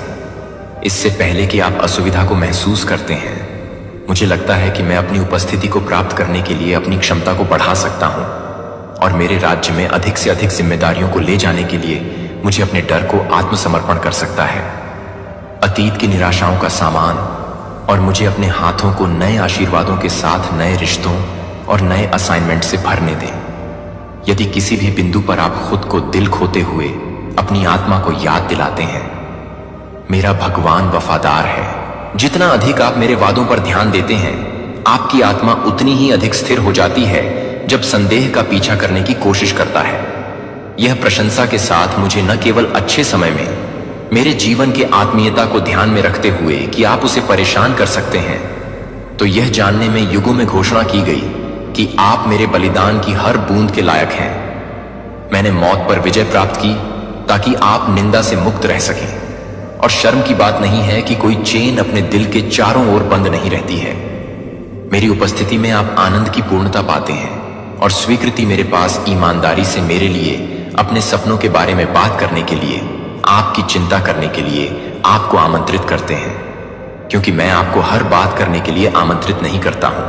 इससे पहले कि आप असुविधा को महसूस करते हैं, मुझे लगता है कि मैं अपनी उपस्थिति को प्राप्त करने के लिए अपनी क्षमता को बढ़ा सकता हूं और मेरे राज्य में अधिक से अधिक जिम्मेदारियों को ले जाने के लिए मुझे अपने डर को आत्मसमर्पण कर सकता है, अतीत की निराशाओं का सामान, और मुझे अपने हाथों को नए आशीर्वादों के साथ नए रिश्तों और नए असाइनमेंट से भरने दें। यदि किसी भी बिंदु पर आप खुद को दिल खोते हुए अपनी आत्मा को याद दिलाते हैं, मेरा भगवान वफादार है। जितना अधिक आप मेरे वादों पर ध्यान देते हैं, आपकी आत्मा उतनी ही अधिक स्थिर हो जाती है जब संदेह का पीछा करने की कोशिश करता है। यह प्रशंसा के साथ मुझे न केवल अच्छे समय में मेरे जीवन के आत्मीयता को ध्यान में रखते हुए कि आप उसे परेशान कर सकते हैं, तो यह जानने में युगों में घोषणा की गई कि आप मेरे बलिदान की हर बूंद के लायक हैं। मैंने मौत पर विजय प्राप्त की ताकि आप निंदा से मुक्त रह सकें, और शर्म की बात नहीं है कि कोई चेन अपने दिल के चारों ओर बंद नहीं रहती है। मेरी उपस्थिति में आप आनंद की पूर्णता पाते हैं, और स्वीकृति मेरे पास ईमानदारी से मेरे लिए अपने सपनों के बारे में बात करने के लिए, आपकी चिंता करने के लिए आपको आमंत्रित करते हैं, क्योंकि मैं आपको हर बात करने के लिए आमंत्रित नहीं करता हूं।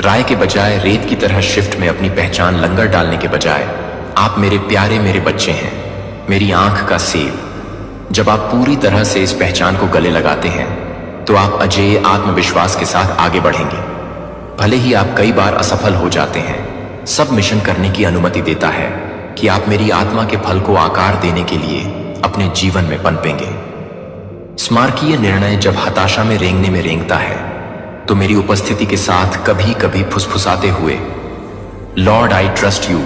राय के बजाय रेत की तरह शिफ्ट में अपनी पहचान लंगर डालने के बजाय आप मेरे प्यारे मेरे बच्चे हैं, मेरी आंख का सेब। जब आप पूरी तरह से इस पहचान को गले लगाते हैं तो आप अजेय आत्मविश्वास के साथ आगे बढ़ेंगे। भले ही आप कई बार असफल हो जाते हैं, सब मिशन करने की अनुमति देता है कि आप मेरी आत्मा के फल को आकार देने के लिए अपने जीवन में पनपेंगे। स्मारकीय निर्णय जब हताशा में रेंगने में रेंगता है तो मेरी उपस्थिति के साथ कभी कभी फुसफुसाते हुए लॉर्ड आई ट्रस्ट यू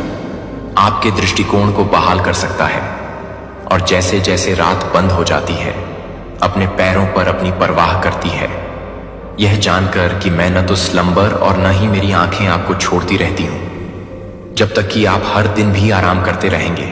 आपके दृष्टिकोण को बहाल कर सकता है, और जैसे जैसे रात बंद हो जाती है अपने पैरों पर अपनी परवाह करती है, यह जानकर कि मैं न तो स्लंबर और न ही मेरी आंखें आपको छोड़ती रहती हूं, जब तक कि आप हर दिन भी आराम करते रहेंगे।